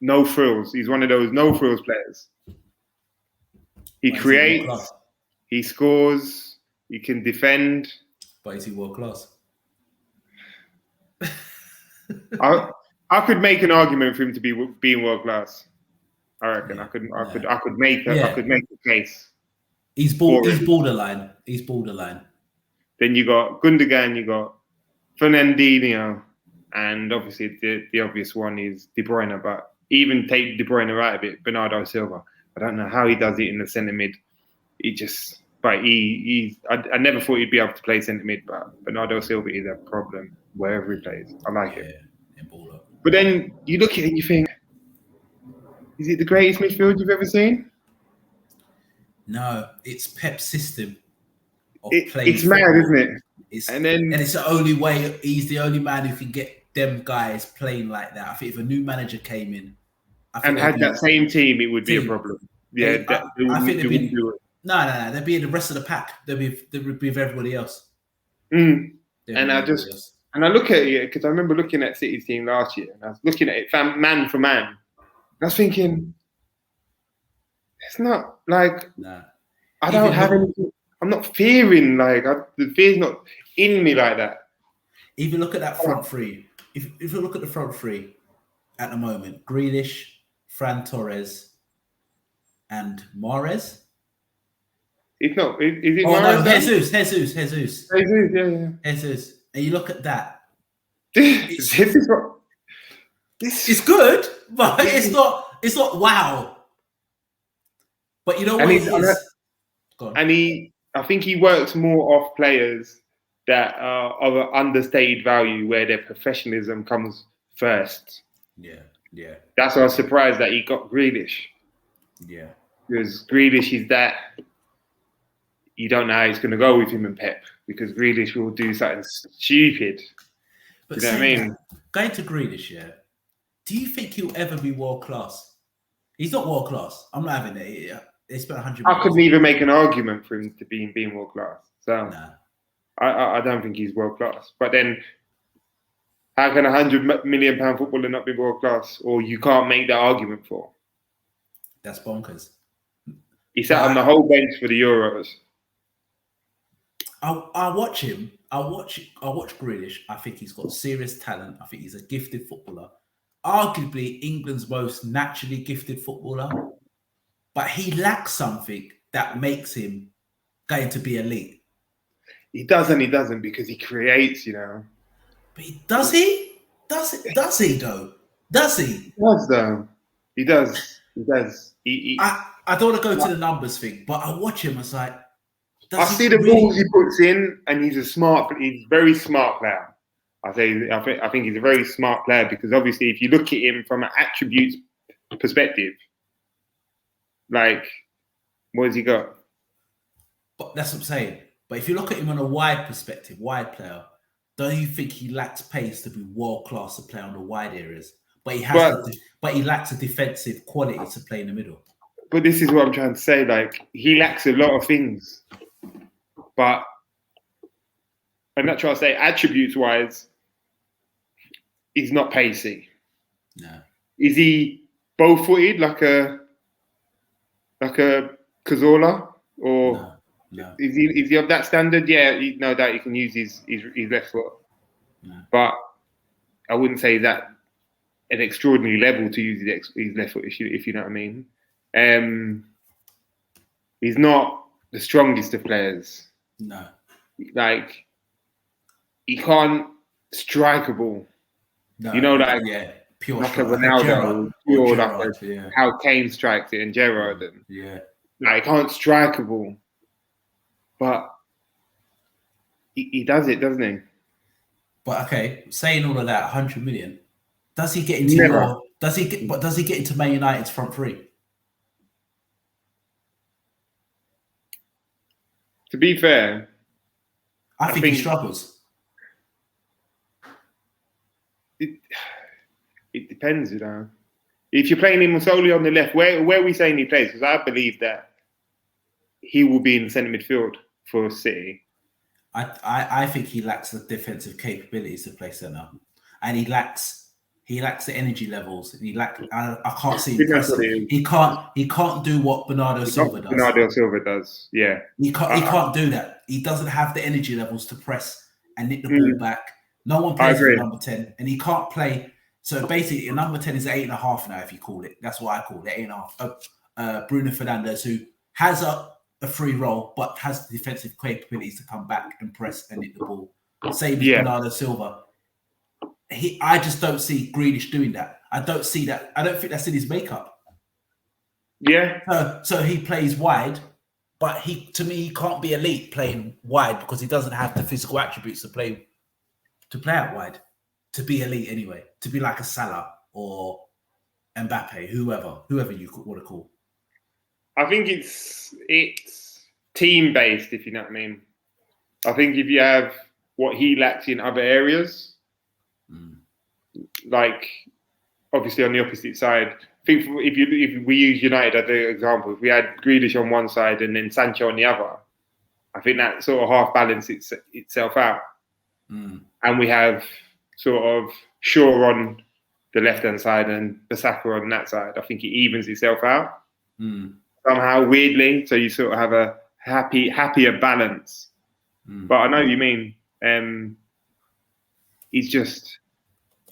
[SPEAKER 2] No frills. He's one of those no frills players. He creates. He scores. He can defend.
[SPEAKER 1] But is he world class?
[SPEAKER 2] I could make an argument for him to be being world class. I reckon I could make a case.
[SPEAKER 1] He's borderline. He's borderline.
[SPEAKER 2] Then you got Gundogan, you got Fernandinho, and obviously the obvious one is De Bruyne. But even take De Bruyne out of it, Bernardo Silva. I don't know how he does it in the centre mid. I never thought he'd be able to play centre mid, but Bernardo Silva is a problem wherever he plays. I like it. But then you look at it and you think, is it the greatest midfield you've ever seen?
[SPEAKER 1] No, it's Pep's system of
[SPEAKER 2] playing. It's mad, isn't it?
[SPEAKER 1] And it's the only way. He's the only man who can get them guys playing like that. I think if a new manager came in
[SPEAKER 2] and had that same team, it would be a problem. Yeah,
[SPEAKER 1] No. They'd be in the rest of the pack. They'd be with everybody else.
[SPEAKER 2] And
[SPEAKER 1] I
[SPEAKER 2] look at it because I remember looking at City's team last year, and I was looking at it man for man. I was thinking, it's not like I don't have anything. I'm not fearing the fear's not in me like that.
[SPEAKER 1] If you look at that front three, if you look at the front three at the moment, Grealish, Fran Torres, and Mahrez.
[SPEAKER 2] It's not. Is it?
[SPEAKER 1] Oh
[SPEAKER 2] Mahrez
[SPEAKER 1] no,
[SPEAKER 2] then?
[SPEAKER 1] Jesus.
[SPEAKER 2] Yeah.
[SPEAKER 1] Jesus, and you look at that.
[SPEAKER 2] This
[SPEAKER 1] It's good, but it's not. It's not wow. But you know what it is.
[SPEAKER 2] I think he works more off players that are of an understated value, where their professionalism comes first.
[SPEAKER 1] Yeah.
[SPEAKER 2] That's why I was surprised that he got Grealish.
[SPEAKER 1] Yeah.
[SPEAKER 2] Because Grealish is that you don't know how it's going to go with him and Pep, because Grealish will do something stupid.
[SPEAKER 1] But
[SPEAKER 2] you know what I mean?
[SPEAKER 1] Going to Grealish, do you think he'll ever be world class? He's not world class. I'm not having it. They spent 100 million.
[SPEAKER 2] I couldn't even make an argument for him to being world class. So
[SPEAKER 1] nah.
[SPEAKER 2] I don't think he's world class. But then, how can £100 million footballer not be world class? Or you can't make that argument for?
[SPEAKER 1] That's bonkers.
[SPEAKER 2] He sat on the whole bench for the Euros.
[SPEAKER 1] I watch him. I watch Grealish. I think he's got serious talent. I think he's a gifted footballer. Arguably England's most naturally gifted footballer. But he lacks something that makes him going to be elite.
[SPEAKER 2] He doesn't because he creates,
[SPEAKER 1] But does he? Does he though? Does he?
[SPEAKER 2] He does though. He does.
[SPEAKER 1] I don't want to go to the numbers thing, but I watch him. It's like,
[SPEAKER 2] I see the balls he puts in, and he's very smart player. I think he's a very smart player, because obviously, if you look at him from an attributes perspective, what has he got?
[SPEAKER 1] But that's what I'm saying. But if you look at him on a wide perspective, wide player, don't you think he lacks pace to be world class to play on the wide areas? But he lacks a defensive quality to play in the middle.
[SPEAKER 2] But this is what I'm trying to say. He lacks a lot of things. But I'm not trying to say attributes wise, he's not pacey.
[SPEAKER 1] No.
[SPEAKER 2] Is he bow footed like a Cazorla, or
[SPEAKER 1] no.
[SPEAKER 2] Is he of that standard? Yeah, no doubt he can use his left foot.
[SPEAKER 1] No.
[SPEAKER 2] But I wouldn't say that an extraordinary level to use his left foot, if you know what I mean. He's not the strongest of players.
[SPEAKER 1] No.
[SPEAKER 2] He can't strike a ball.
[SPEAKER 1] No. Pure
[SPEAKER 2] like
[SPEAKER 1] strike.
[SPEAKER 2] a Ronaldo,
[SPEAKER 1] Gerrard,
[SPEAKER 2] how Kane strikes it, and Gerrard.
[SPEAKER 1] Yeah.
[SPEAKER 2] He can't strike a ball. But he does it, doesn't he?
[SPEAKER 1] But okay, saying all of that, 100 million. Does he get into does he get into Man United's front three?
[SPEAKER 2] To be fair,
[SPEAKER 1] I think he struggles.
[SPEAKER 2] It depends, If you're playing him solely on the left, where are we saying he plays? Because I believe that he will be in centre midfield for City.
[SPEAKER 1] I think he lacks the defensive capabilities to play centre, and he lacks the energy levels. I can't see him. He can't do what Bernardo Silva does.
[SPEAKER 2] Bernardo Silva does, yeah.
[SPEAKER 1] He can't do that. He doesn't have the energy levels to press and nick the ball back. No one plays with number 10, and he can't play. So basically, a number 10 is 8.5 now, if you call it. That's what I call it, 8.5. Bruno Fernandes, who has a free role, but has the defensive capabilities to come back and press and hit the ball. Same as Bernardo Silva. I just don't see Grealish doing that. I don't see that. I don't think that's in his makeup.
[SPEAKER 2] Yeah.
[SPEAKER 1] So he plays wide, but he can't be elite playing wide because he doesn't have the physical attributes to play out wide. To be elite anyway. To be like a Salah or Mbappe, whoever you want to call.
[SPEAKER 2] I think it's team based, if you know what I mean. I think if you have what he lacks in other areas, like obviously on the opposite side, think if we use United as an example, if we had Grealish on one side and then Sancho on the other, I think that sort of half balances itself out. And we have sort of Shaw on the left-hand side and Bissaka on that side. I think it evens itself out somehow, weirdly. So you sort of have a happier balance. But I know what you mean. He's just,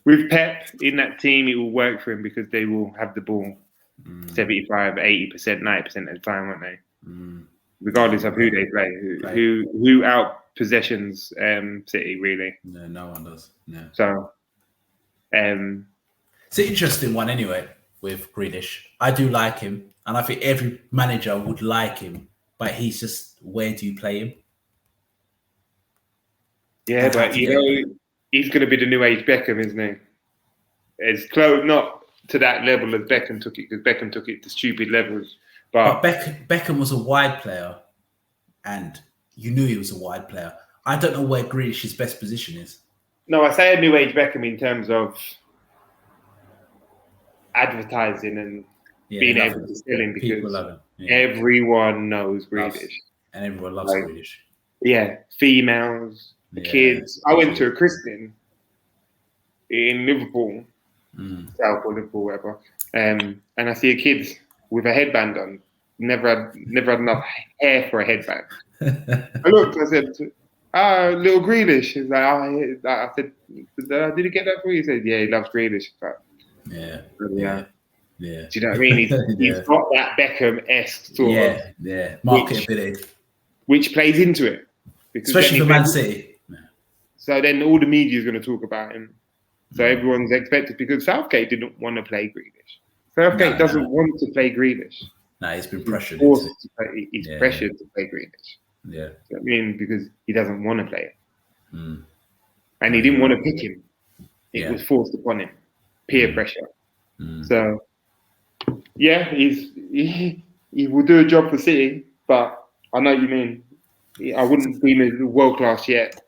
[SPEAKER 2] with Pep in that team, it will work for him because they will have the ball 75, 80%, 90% of the time, won't they? Regardless of who they play, who out possessions City, really.
[SPEAKER 1] No one does. No.
[SPEAKER 2] So,
[SPEAKER 1] it's an interesting one anyway with Grealish. I do like him, and I think every manager would like him, but he's just, where do you play him?
[SPEAKER 2] Yeah, but you know, he's going to be the new age Beckham, isn't he? It's close, not to that level as Beckham took it, because Beckham took it to stupid levels. But
[SPEAKER 1] Beckham was a wide player, and you knew he was a wide player. I don't know where Grealish's best position is.
[SPEAKER 2] No, I say a new age Beckham in terms of advertising and being able to sell him, because everyone knows Grealish.
[SPEAKER 1] And everyone loves Grealish.
[SPEAKER 2] Yeah, females, kids. I went to a christening in Liverpool, South or Liverpool, whatever, and I see a kid with a headband on. Never had enough hair for a headband. I looked, I said, little Grealish. He's like, I said, did he get that for you? He said, yeah, he loves Grealish. But, yeah. Do you know what I mean? He's got that Beckham-esque sort of
[SPEAKER 1] marketability,
[SPEAKER 2] which plays into it,
[SPEAKER 1] especially for Man City.
[SPEAKER 2] So then all the media is going to talk about him. So everyone's expected, because Southgate didn't want to play Grealish. Southgate doesn't want to play Grealish.
[SPEAKER 1] No, he's been pressured.
[SPEAKER 2] He's pressured to play Grealish.
[SPEAKER 1] Yeah.
[SPEAKER 2] I mean, because he doesn't want to play it. And he didn't want to pick him. It was forced upon him. Peer pressure. So, yeah, he will do a job for City, but I know what you mean. I wouldn't deem him world-class yet.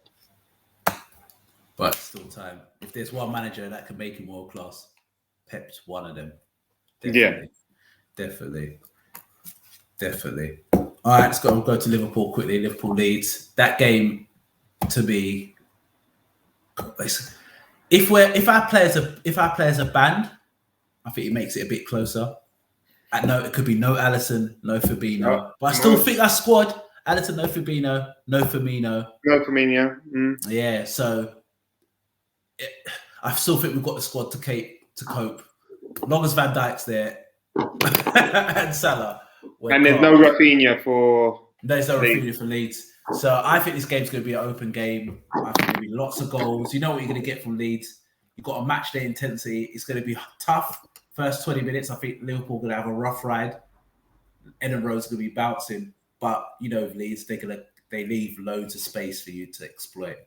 [SPEAKER 1] But still time. If there's one manager that can make him world-class, Pep's one of them. Definitely. All right, let's go to Liverpool quickly. Liverpool Leeds. That game, to me, if our players are banned, I think it makes it a bit closer. It could be no Alisson, no Fabinho, but I still think our squad: Alisson, no Fabinho, no Firmino,
[SPEAKER 2] no Firmino.
[SPEAKER 1] Yeah, so I still think we've got the squad to cope. As long as Van Dijk's there and Salah.
[SPEAKER 2] And there's no Rafinha for
[SPEAKER 1] Leeds. So I think this game's going to be an open game. I think there'll be lots of goals. You know what you're going to get from Leeds. You've got a match day intensity. It's going to be tough. First 20 minutes, I think Liverpool are going to have a rough ride. Eden Road's going to be bouncing. But, you know, Leeds, they leave loads of space for you to exploit.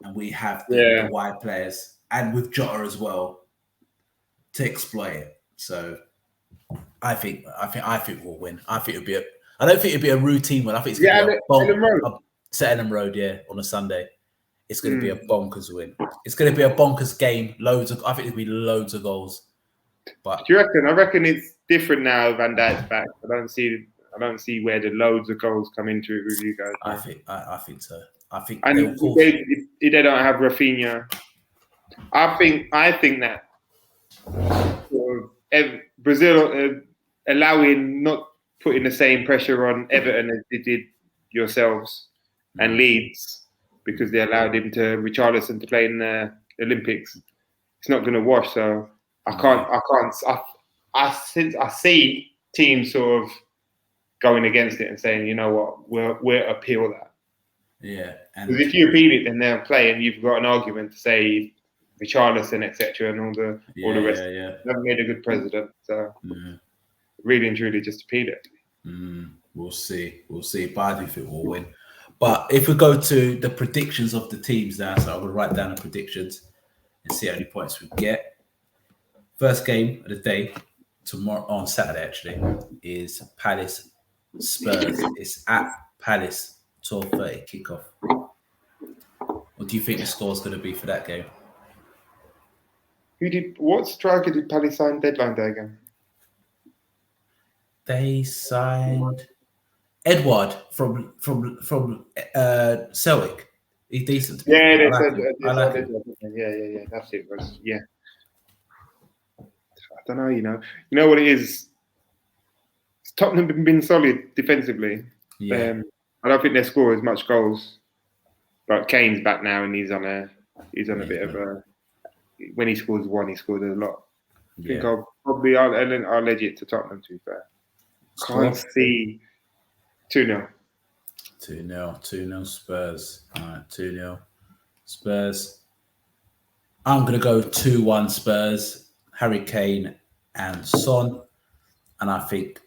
[SPEAKER 1] And we have the wide players, and with Jota as well, to exploit it. So I think we'll win. I don't think it'll be a routine one. I think it's going to be Ellen Road, on a Sunday. It's going to be a bonkers win. It's going to be a bonkers game. I think there'll be loads of goals. But
[SPEAKER 2] do you reckon? I reckon it's different now. Van Dijk's back. I don't see where the loads of goals come into it with you guys.
[SPEAKER 1] I think so. I think
[SPEAKER 2] they don't have Rafinha. I think that Brazil allowing, not putting the same pressure on Everton as they did yourselves and Leeds, because they allowed him to Richarlison to play in the Olympics. It's not going to wash. So I see teams sort of going against it and saying, you know what, we'll appeal that.
[SPEAKER 1] Yeah,
[SPEAKER 2] because if you appeal it, then they'll play, and you've got an argument to say Richarlison, etc., and all the rest. They haven't made a good president, so really and truly just appeal it.
[SPEAKER 1] We'll see, but I do think we'll win. But if we go to the predictions of the teams now, so I'm going to write down the predictions and see how many points we get. First game of the day, tomorrow on Saturday actually, is Palace Spurs. It's at Palace. 12:30 kickoff. What do you think the score is going to be for that game?
[SPEAKER 2] What striker did Palace sign deadline day again?
[SPEAKER 1] They signed Edward from Celtic. He's decent. To be
[SPEAKER 2] Yeah,
[SPEAKER 1] fair.
[SPEAKER 2] they
[SPEAKER 1] I like
[SPEAKER 2] said
[SPEAKER 1] him. I like him.
[SPEAKER 2] yeah. That's it. Yeah. I don't know. You know what it is. Tottenham have been solid defensively.
[SPEAKER 1] Yeah.
[SPEAKER 2] I don't think they score as much goals, but Kane's back now and he's on a bit of a. When he scores one, he scores a lot. I think I'll edge it to Tottenham. To be fair, can't see 2-0.
[SPEAKER 1] 2-0 Spurs. All right, 2-0 Spurs. I'm gonna go 2-1 Spurs. Harry Kane and Son, and I think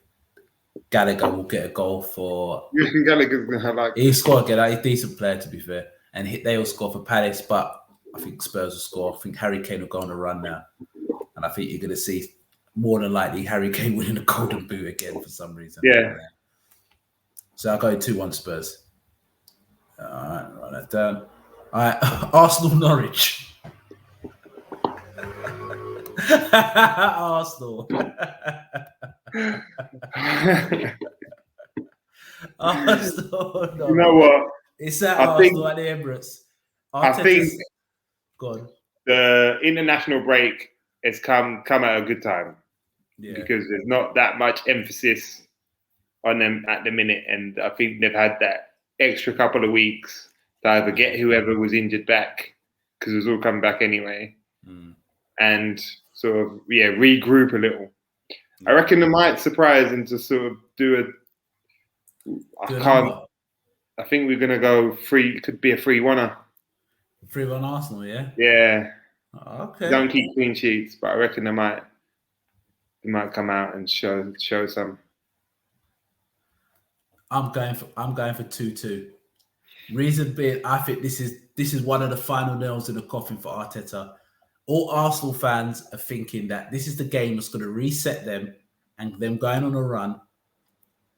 [SPEAKER 1] Gallagher will get a goal for.
[SPEAKER 2] You think Gallagher's gonna have like?
[SPEAKER 1] He's scored again. He's a decent player, to be fair, and they will score for Palace, but I think Spurs will score. I think Harry Kane will go on a run now, and I think you're gonna see more than likely Harry Kane winning the Golden Boot again for some reason.
[SPEAKER 2] Yeah.
[SPEAKER 1] So I'll go 2-1 Spurs. All right, write that down. All right, Arsenal Norwich. Arsenal. Arsenal. No.
[SPEAKER 2] You know what?
[SPEAKER 1] It's at Arsenal at the Emirates.
[SPEAKER 2] I think
[SPEAKER 1] God.
[SPEAKER 2] The international break has come at a good time because there's not that much emphasis on them at the minute, and I think they've had that extra couple of weeks to either get whoever was injured back because it was all coming back anyway, and sort of regroup a little. I reckon they might surprise and to sort of do I think we're gonna go 3. Could be a 3-1.
[SPEAKER 1] 3-1 Arsenal, yeah.
[SPEAKER 2] Yeah.
[SPEAKER 1] Okay.
[SPEAKER 2] Don't keep clean sheets, but I reckon they might come out and show some.
[SPEAKER 1] I'm going for 2-2. Reason being, I think this is one of the final nails in the coffin for Arteta. All Arsenal fans are thinking that this is the game that's going to reset them and them going on a run.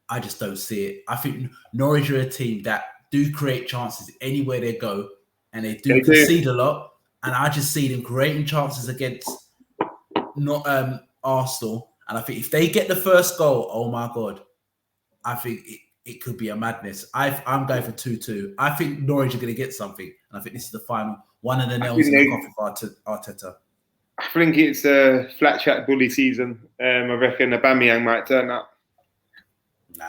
[SPEAKER 1] I just don't see it. I think Norwich are a team that do create chances anywhere they go, and they do concede a lot. And I just see them creating chances against Arsenal. And I think if they get the first goal, oh my God, I think it could be a madness. I'm going for 2-2. I think Norwich are going to get something. And I think this is the final. One of the nails in the coffin for Arteta.
[SPEAKER 2] I think it's a flat chat bully season. I reckon Aubameyang might turn up.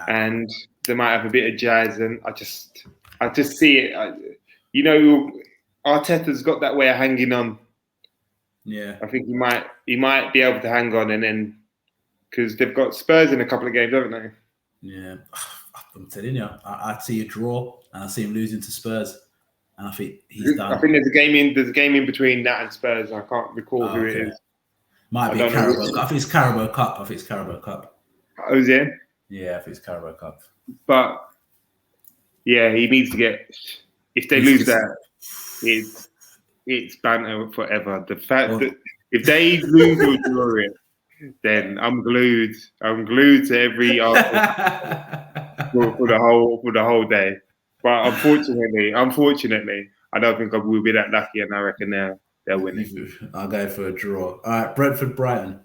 [SPEAKER 2] And they might have a bit of jazz. And I just see it. Arteta's got that way of hanging on.
[SPEAKER 1] Yeah.
[SPEAKER 2] I think he might be able to hang on, and then because they've got Spurs in a couple of games, haven't they?
[SPEAKER 1] Yeah. I'm telling you, I see a draw, and I see him losing to Spurs, and I think he's done.
[SPEAKER 2] I think there's a game in between that and Spurs. I can't recall who it is.
[SPEAKER 1] Might be Carabao Cup. I think it's Carabao Cup.
[SPEAKER 2] Oh, is it?
[SPEAKER 1] Yeah, I think it's Carabao Cup.
[SPEAKER 2] But yeah, he needs to get. If they lose that, it's banter forever. The fact that if they lose or draw it, then I'm glued. I'm glued to every article for the whole day. But unfortunately, I don't think I will be that lucky, and I reckon they'll win it.
[SPEAKER 1] I'll go for a draw. All right, Brentford, Brighton.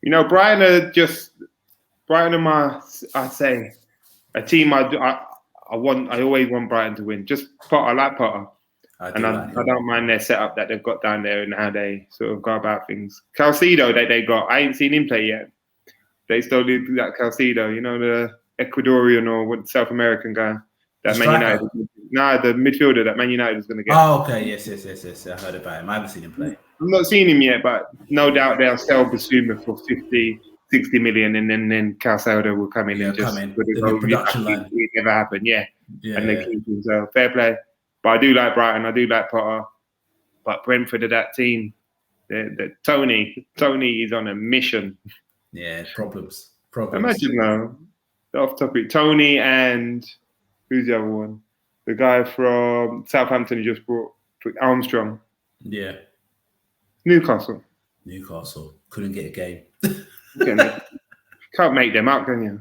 [SPEAKER 2] Brighton are I'd say a team I always want Brighton to win. Just Potter, I like Potter. I don't mind their setup that they've got down there and how they sort of go about things. Caicedo that they got, I ain't seen him play yet. They still do that Caicedo, the Ecuadorian or South American guy that Man United. The midfielder that Man United is going to get.
[SPEAKER 1] Oh, okay, yes. I heard about him. I haven't seen him play.
[SPEAKER 2] I'm not seen him yet, but no doubt they'll sell Basuma for 50, 60 million, and then Caicedo will come in and just
[SPEAKER 1] the production line.
[SPEAKER 2] It never happened, and they keep him. So fair play. But I do like Brighton. I do like Potter. But Brentford are that team. Tony is on a mission.
[SPEAKER 1] Yeah, problems.
[SPEAKER 2] Imagine now, off topic. Tony and who's the other one? The guy from Southampton who just brought Armstrong.
[SPEAKER 1] Yeah.
[SPEAKER 2] Newcastle.
[SPEAKER 1] Couldn't get a game.
[SPEAKER 2] Can't make them up, can you?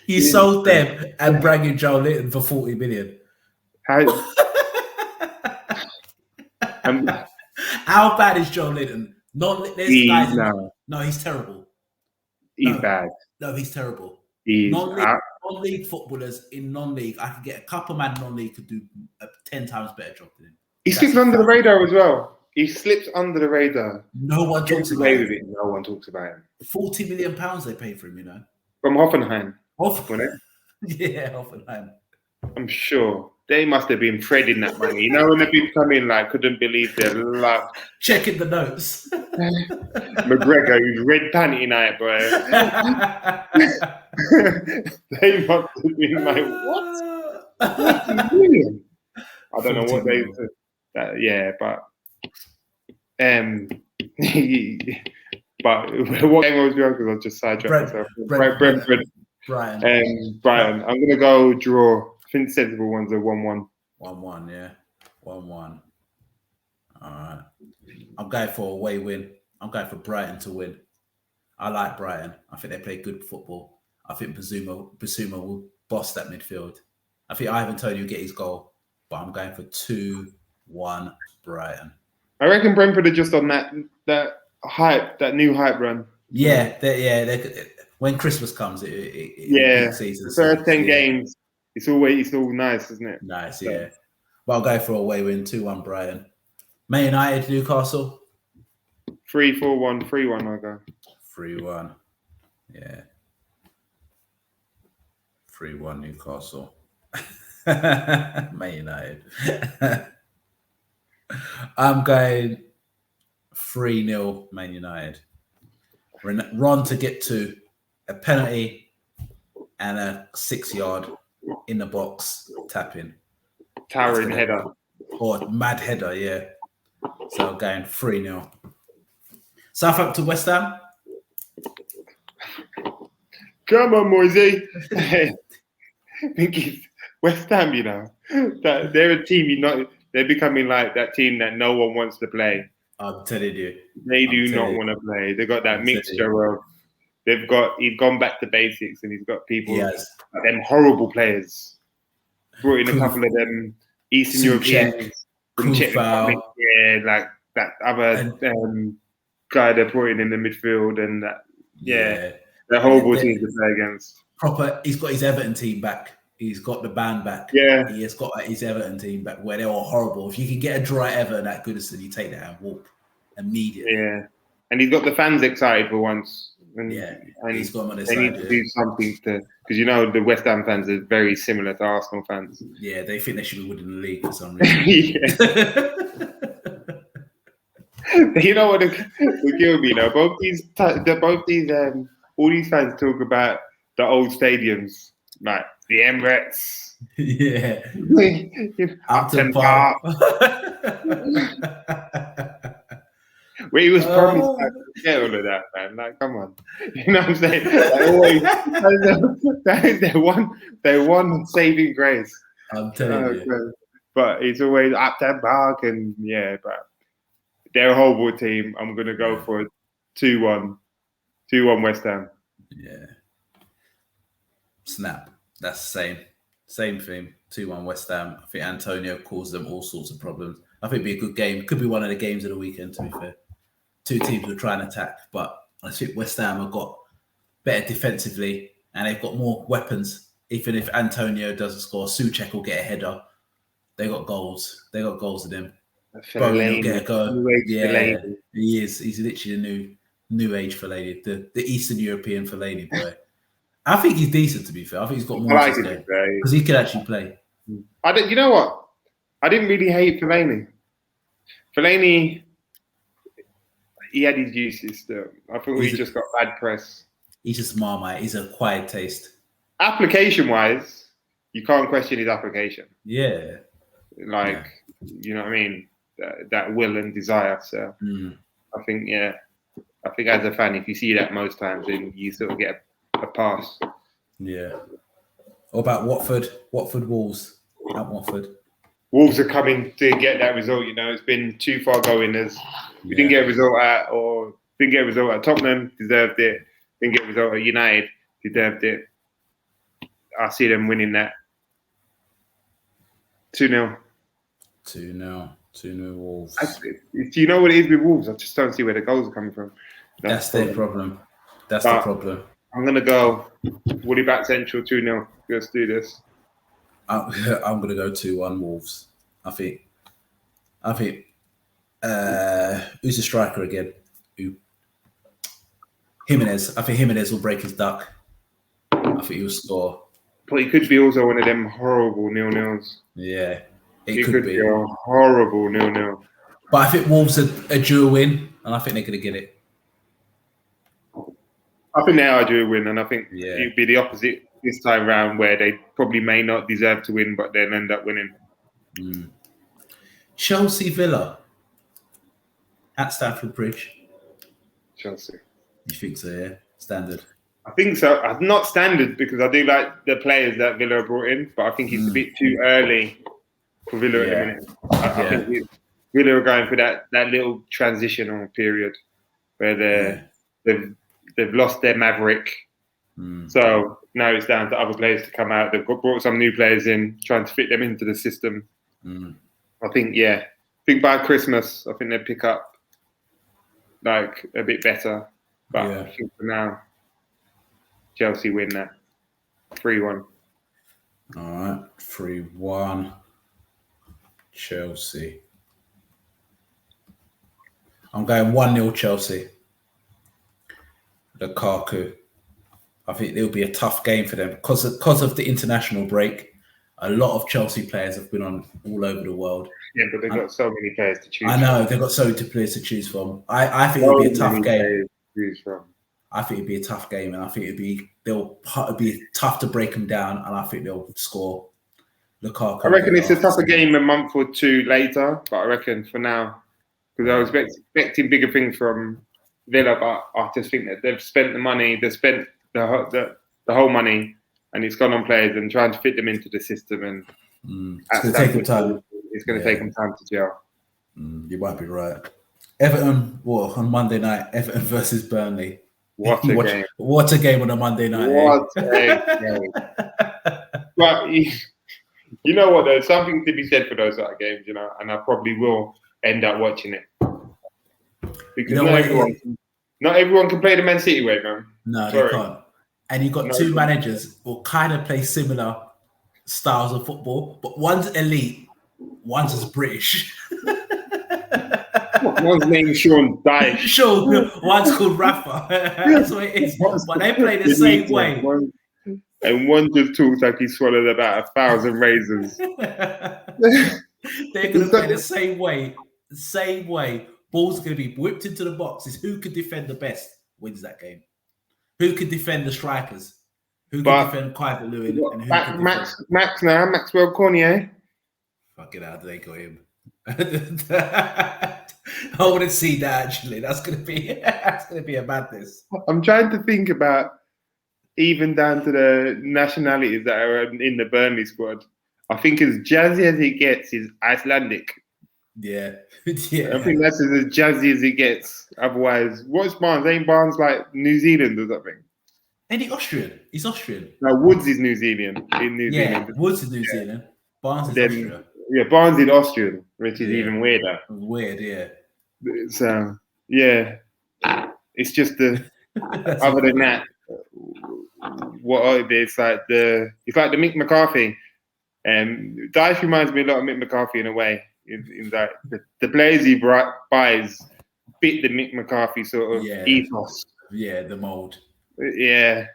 [SPEAKER 1] You sold them and bragging Joe Linton for 40 million. How bad is Joe Linton? No, he's terrible.
[SPEAKER 2] He's bad.
[SPEAKER 1] No, he's terrible.
[SPEAKER 2] He's
[SPEAKER 1] Non-league footballers in non-league, I could get a couple man non-league could do a 10 times better job than him.
[SPEAKER 2] He slips under the radar as well. He slips under the radar.
[SPEAKER 1] No one talks about him.
[SPEAKER 2] No one talks about him.
[SPEAKER 1] £40 million they paid for him, you know.
[SPEAKER 2] From Hoffenheim.
[SPEAKER 1] Yeah, Hoffenheim.
[SPEAKER 2] I'm sure they must have been threading that money. You know, when the people come in, like, couldn't believe their luck.
[SPEAKER 1] Checking the notes.
[SPEAKER 2] McGregor, who's red panty night, bro. They must have been like, what? What million? I don't know what they said. Yeah, but but what game I was doing, because I was just sidetracked myself. Brentford. Brighton. I'm gonna go draw. I think the sensible ones are 1-1.
[SPEAKER 1] 1-1, yeah. 1-1. All right. I'm going for a away win. I'm going for Brighton to win. I like Brighton. I think they play good football. I think Basuma will boss that midfield. I think Ivan Toney will get his goal, but I'm going for 2-1 Brighton.
[SPEAKER 2] I reckon Brentford are just on that new hype run.
[SPEAKER 1] Yeah, when Christmas comes,
[SPEAKER 2] the first 10 games, it's all nice, isn't it?
[SPEAKER 1] Nice, yeah. But I'll go for a away win, 2-1 Brighton. Man United, Newcastle.
[SPEAKER 2] 3-4-1, 3-1. I'll go
[SPEAKER 1] 3-1. Yeah. 3-1 Newcastle. Man United. I'm going 3-0 Man United. Ron to get to a penalty and a 6-yard in the box tapping.
[SPEAKER 2] Towering header.
[SPEAKER 1] Or mad header, yeah. So I'm going 3-0. Southampton West Ham.
[SPEAKER 2] Come on, Moisey. I think it's West Ham, you know. That they're a team, they're becoming like that team that no one wants to play.
[SPEAKER 1] I'm telling you.
[SPEAKER 2] They do not want to play. They've got that mixture of he's gone back to basics, and he's got people them horrible players. Brought in a couple of them Eastern Europeans from Czech Republic, like that other guy they're putting in the midfield, and that they're horrible teams to play against.
[SPEAKER 1] He's got his Everton team back. He's got the band back.
[SPEAKER 2] Yeah,
[SPEAKER 1] he has got his Everton team back where they were horrible. If you can get a dry Everton at Goodison, you take that and walk immediately.
[SPEAKER 2] Yeah, and he's got the fans excited for once. And
[SPEAKER 1] he's got them on his
[SPEAKER 2] side. They need to do something because the West Ham fans are very similar to Arsenal fans.
[SPEAKER 1] Yeah, they think they should be winning the league for some reason.
[SPEAKER 2] You know what? The kill me now. Both these, all these fans talk about the old stadiums, like the Emirates.
[SPEAKER 1] Yeah,
[SPEAKER 2] Upton Park. Where he was promised to get all of that, man. Like, come on. You know what I'm saying? That is their one saving grace.
[SPEAKER 1] I'm telling you.
[SPEAKER 2] But it's always Upton Park, and but they're a horrible team. I'm going to go for 2-1. 2-1 West Ham.
[SPEAKER 1] Yeah. Snap. That's the same thing. 2-1 West Ham. I think Antonio caused them all sorts of problems. I think it'd be a good game. Could be one of the games of the weekend, to be fair. Two teams will try and attack, but I think West Ham have got better defensively and they've got more weapons. Even if Antonio doesn't score, Souček will get a header. They got goals. They got goals in him. Bowen will get a go. Yeah, he is. He's literally a new age Fellaini, the Eastern European Fellaini boy. I think he's decent, to be fair. I think he's got more because he could actually play.
[SPEAKER 2] You know what? I didn't really hate Fellaini. Fellaini, he had his uses still. I think we just got bad press.
[SPEAKER 1] He's just Marmite. He's a quiet taste.
[SPEAKER 2] Application-wise, you can't question his application.
[SPEAKER 1] Yeah.
[SPEAKER 2] You know what I mean? That will and desire. So I think as a fan, if you see that most times, then you sort of get a pass.
[SPEAKER 1] Yeah. What about Watford? Watford Wolves at Watford.
[SPEAKER 2] Wolves are coming to get that result. You know, it's been too far going. We didn't get a result at Tottenham, deserved it. Didn't get a result at United, deserved it. I see them winning that 2-0.
[SPEAKER 1] 2-0 Wolves.
[SPEAKER 2] Do you know what it is with Wolves? I just don't see where the goals are coming from.
[SPEAKER 1] That's their problem. The problem.
[SPEAKER 2] I'm gonna go Woody Bat Central 2-0. Let's do this.
[SPEAKER 1] I'm gonna go 2-1 Wolves. I think who's the striker again? Jimenez. I think Jimenez will break his duck. I think he will score.
[SPEAKER 2] But he could be also one of them horrible 0-0s.
[SPEAKER 1] Yeah,
[SPEAKER 2] it could be a horrible 0-0.
[SPEAKER 1] But I think Wolves are due a win, and I think they're going to get it.
[SPEAKER 2] I think they are due a win, and I think it'd be the opposite this time round, where they probably may not deserve to win, but then end up winning.
[SPEAKER 1] Chelsea Villa at Stamford Bridge.
[SPEAKER 2] Chelsea.
[SPEAKER 1] You think so? Yeah, standard.
[SPEAKER 2] I think so. Not standard, because I do like the players that Villa brought in, but I think it's a bit too early for Villa at the minute. I think Villa are going for that little transitional period where they've lost their maverick. So now it's down to other players to come out. They've brought some new players in, trying to fit them into the system. I think by Christmas, I think they'll pick up like a bit better. But I think for now, Chelsea win that 3-1.
[SPEAKER 1] All right, 3-1 Chelsea. I'm going 1-0 Chelsea. Lukaku. I think it'll be a tough game for them because of the international break. A lot of Chelsea players have been on all over the world.
[SPEAKER 2] Yeah, but they've got so many players to choose
[SPEAKER 1] from. I know, they've got so many players to choose from. I think it'll be a tough game. I think it'd be a tough game, and I think it'd be tough to break them down, and I think they'll score. Lukaku.
[SPEAKER 2] I reckon it's a tougher game a month or two later, but I reckon for now, because I was expecting bigger things from Villa, but I just think that they've spent the money, they've spent the whole money, and it's gone on players and trying to fit them into the system, and
[SPEAKER 1] it's going to take them time.
[SPEAKER 2] It's going to take them time to gel.
[SPEAKER 1] You might be right. Everton, on Monday night, Everton versus Burnley.
[SPEAKER 2] What a game!
[SPEAKER 1] What a game on a Monday night.
[SPEAKER 2] What a game! But you know what? There's something to be said for those sort of games, and I probably will end up watching it because not everyone can play the Man City way, man.
[SPEAKER 1] No, they can't. And you've got two managers who kind of play similar styles of football, but one's elite, one's is British.
[SPEAKER 2] One's named Sean Dyche.
[SPEAKER 1] One's called Rafa. That's what it is. But they play the same way.
[SPEAKER 2] And one just talks like he swallowed about 1,000 raisins.
[SPEAKER 1] They're going to play the same way. The same way. Ball's going to be whipped into the boxes. Who can defend the best wins that game. Who can defend the strikers? Who can defend Calvert-Lewin? And who can
[SPEAKER 2] Maxwell Cornier.
[SPEAKER 1] Fucking hell, they got him. I want to see that actually. That's gonna be a madness.
[SPEAKER 2] I'm trying to think about even down to the nationalities that are in the Burnley squad. I think as jazzy as it gets is Icelandic.
[SPEAKER 1] Yeah.
[SPEAKER 2] I think that's as jazzy as it gets. Otherwise, what's Barnes? Ain't Barnes like New Zealand or something?
[SPEAKER 1] Ain't he Austrian? He's Austrian.
[SPEAKER 2] No, Woods is New Zealand. Zealand.
[SPEAKER 1] Woods is New Zealand. Barnes is Austrian.
[SPEAKER 2] Yeah, Barnes is Austrian, which is even weirder.
[SPEAKER 1] Weird, yeah.
[SPEAKER 2] So, yeah. It's just other than that, it's like the Mick McCarthy. Dyche reminds me a lot of Mick McCarthy in a way. In that the players he buys fit the Mick McCarthy sort of ethos.
[SPEAKER 1] Yeah, the mold.
[SPEAKER 2] Yeah,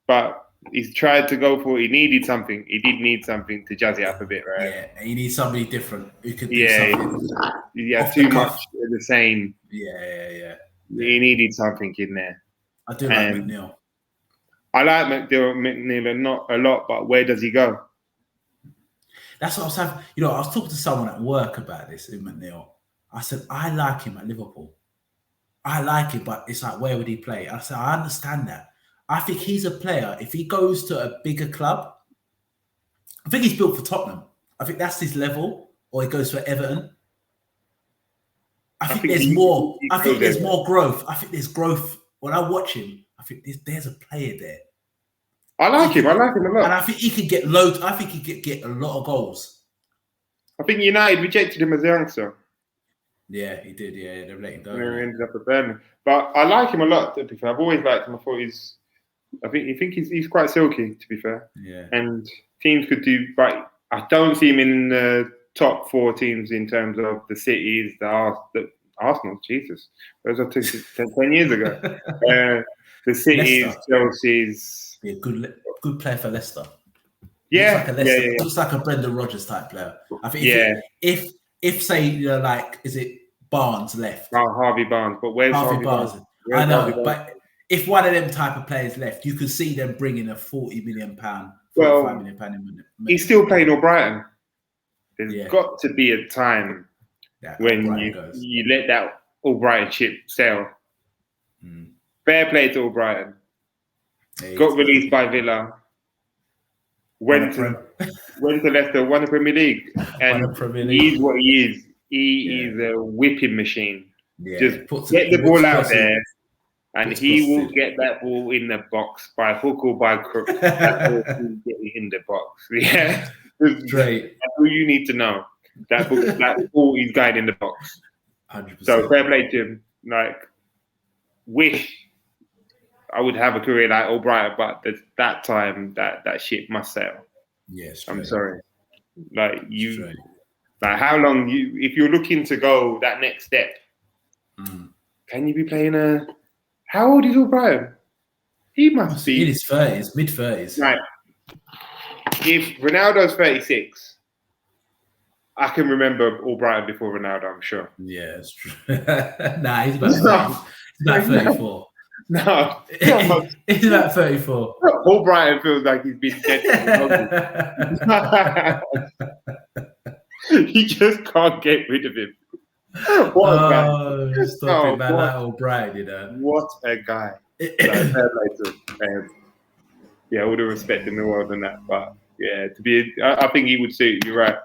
[SPEAKER 2] but he's tried to go for. He needed something. He did need something to jazz it up a bit, right?
[SPEAKER 1] Yeah, he needs somebody different who could do something.
[SPEAKER 2] Yeah, too much of the same.
[SPEAKER 1] Yeah.
[SPEAKER 2] He needed something in there.
[SPEAKER 1] I do like McNeil.
[SPEAKER 2] I like McNeil not a lot, but where does he go?
[SPEAKER 1] That's what I was having. I was talking to someone at work about this in McNeil. I said, I like him at Liverpool. I like him, but it's like, where would he play? I said, I understand that. I think he's a player. If he goes to a bigger club, I think he's built for Tottenham. I think that's his level. Or he goes for Everton. I think there's more. I think there's more growth. I think there's growth. When I watch him, I think there's a player there.
[SPEAKER 2] I like him a lot.
[SPEAKER 1] And I think he could get loads. I think he could get a lot of goals.
[SPEAKER 2] I think United rejected him as a youngster.
[SPEAKER 1] Yeah, he did. Yeah, they let him go.
[SPEAKER 2] And he ended up at Burnley. But I like him a lot. I've always liked him. I thought he's I think he's quite silky, to be fair.
[SPEAKER 1] Yeah.
[SPEAKER 2] And teams could do, but I don't see him in the top 4 teams in terms of the cities, the Arsenal. Jesus, those are 10 years ago. The cities,
[SPEAKER 1] Leicester.
[SPEAKER 2] Chelsea's.
[SPEAKER 1] Be a good player for Leicester.
[SPEAKER 2] Yeah,
[SPEAKER 1] Looks like a Brendan Rodgers type player. I think if say like is it Barnes left?
[SPEAKER 2] Oh, Harvey Barnes, but where's Harvey Barnes?
[SPEAKER 1] I know, but if one of them type of players left, you could see them bringing a £40 million, £45 million.
[SPEAKER 2] He's still playing O'Brien. There's got to be a time when you let that O'Brien ship sail. Fair play to O'Brien. Got released by Villa. Went to Leicester, won the Premier League, and he's what he is. He is a whipping machine.
[SPEAKER 1] Yeah.
[SPEAKER 2] Just get the ball out there, and he will get that ball in the box by hook or by crook. That ball will get it in the box. Yeah,
[SPEAKER 1] Great.
[SPEAKER 2] That's all you need to know. That ball is going in the box.
[SPEAKER 1] 100%.
[SPEAKER 2] So fair play to him. Like, wish I would have a career like O'Brien, but that time that ship must sail.
[SPEAKER 1] Yes,
[SPEAKER 2] I'm sorry. Like like how long if you're looking to go that next step, can you be playing how old is O'Brien? He must be
[SPEAKER 1] in his 30s, mid-30s.
[SPEAKER 2] Right. If Ronaldo's 36, I can remember O'Brien before Ronaldo, I'm sure.
[SPEAKER 1] Yeah, it's true. Nah, he's about 34.
[SPEAKER 2] No.
[SPEAKER 1] He's about 34.
[SPEAKER 2] O'Brien feels like he's been dead. You just can't get rid of him. What a guy.
[SPEAKER 1] Stop it, man. That O'Brien, you know.
[SPEAKER 2] What a guy. All the respect in the world and that. But yeah, I think he would suit. You're right.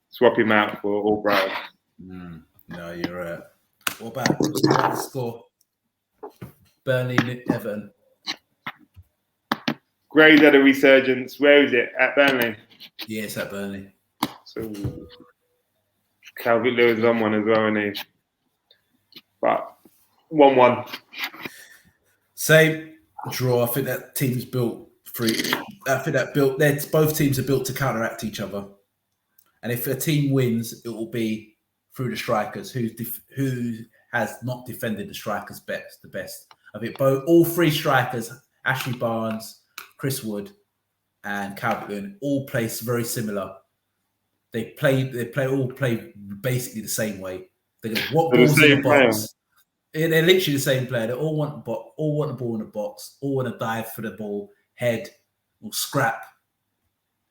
[SPEAKER 2] Swap him out for O'Brien.
[SPEAKER 1] No, you're right. What about the score? Burnley, Everton.
[SPEAKER 2] Gray's had a resurgence. Where is it? At Burnley?
[SPEAKER 1] Yeah, it's at Burnley.
[SPEAKER 2] So Calvert-Lewin's on one as well, isn't he? But 1-1.
[SPEAKER 1] Same draw. I think that team's built both teams are built to counteract each other. And if a team wins, it will be through the strikers who has not defended the strikers the best. I think all 3 strikers, Ashley Barnes, Chris Wood, and Calvert-Lewin, all play very similar. They all play basically the same way. They're going to want balls in the box. They're literally the same player. They all want the ball in the box. All want to dive for the ball, head or scrap.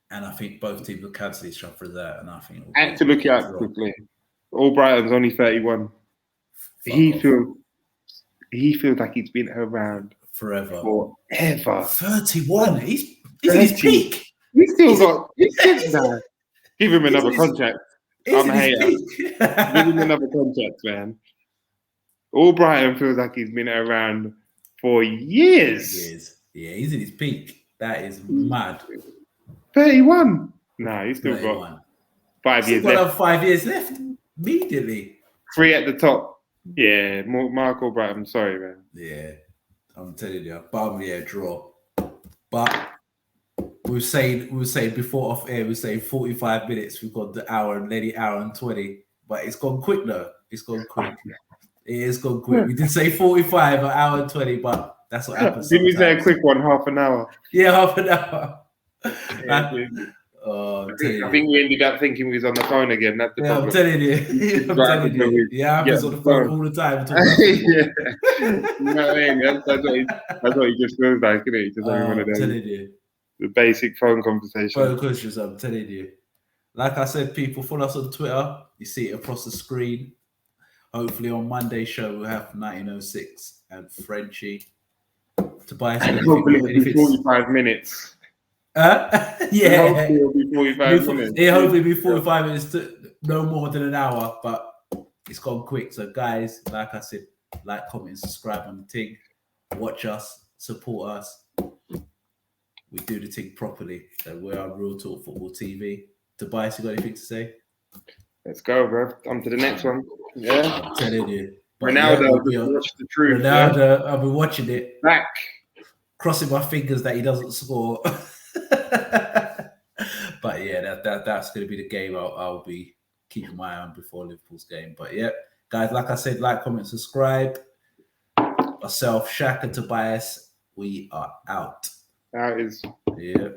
[SPEAKER 1] And I think both teams will cancel each other for that. And I think
[SPEAKER 2] I had to look it up quickly. Albrighton's only 31. He feels like he's been around
[SPEAKER 1] forever. 31. He's in his peak.
[SPEAKER 2] He's still got. Give him another contract. I'm a hater. Give him another contract, man. Albrighton feels like he's been around for years.
[SPEAKER 1] Yeah, he's in his peak. That is mad.
[SPEAKER 2] 31. No, he's still
[SPEAKER 1] 31.
[SPEAKER 2] got 5 years left.
[SPEAKER 1] 5 years left immediately.
[SPEAKER 2] 3 at the top. Yeah, Mark Albrighton. I'm sorry, man.
[SPEAKER 1] Yeah, I'm telling you, draw. But we were saying before off air, we were saying 45 minutes. We've got the hour and 20. But it's gone quick though. It's gone quick. It has gone quick. We did say 45, an hour and 20, but that's what happens.
[SPEAKER 2] Didn't we say a quick one, half an hour?
[SPEAKER 1] Yeah, half an hour.
[SPEAKER 2] Yeah, I think we ended up thinking we was on the phone again. That's the problem.
[SPEAKER 1] I'm telling you. Yeah, I'm just on the phone all the time.
[SPEAKER 2] You know what I mean? That's what he just feels like, isn't it? Just one of them.
[SPEAKER 1] I'm telling you.
[SPEAKER 2] The basic phone conversation.
[SPEAKER 1] I'm telling you. Like I said, people, follow us on Twitter. You see it across the screen. Hopefully on Monday's show, we'll have 1906 and Frenchie. Tobias.
[SPEAKER 2] Hopefully it'll be 45 minutes.
[SPEAKER 1] Yeah.
[SPEAKER 2] Hopefully it'll be 45 minutes.
[SPEAKER 1] Yeah, hopefully it'll be 45 minutes to no more than an hour, but it's gone quick. So guys, like I said, like, comment, subscribe on the thing. Watch us, support us. We do the thing properly. So we are Real Talk Football TV. Tobias, you got anything to say?
[SPEAKER 2] Let's go, bro. On to the next one. Yeah.
[SPEAKER 1] I'm telling you.
[SPEAKER 2] Ronaldo, watch the truth.
[SPEAKER 1] Ronaldo, I've been watching it.
[SPEAKER 2] Back.
[SPEAKER 1] crossing my fingers that he doesn't score. But yeah, that's going to be the game I'll be keeping my eye on before Liverpool's game. But yeah, guys, like I said, like, comment, subscribe. Myself, Shaq, and Tobias, we are out.
[SPEAKER 2] That is.
[SPEAKER 1] Yeah.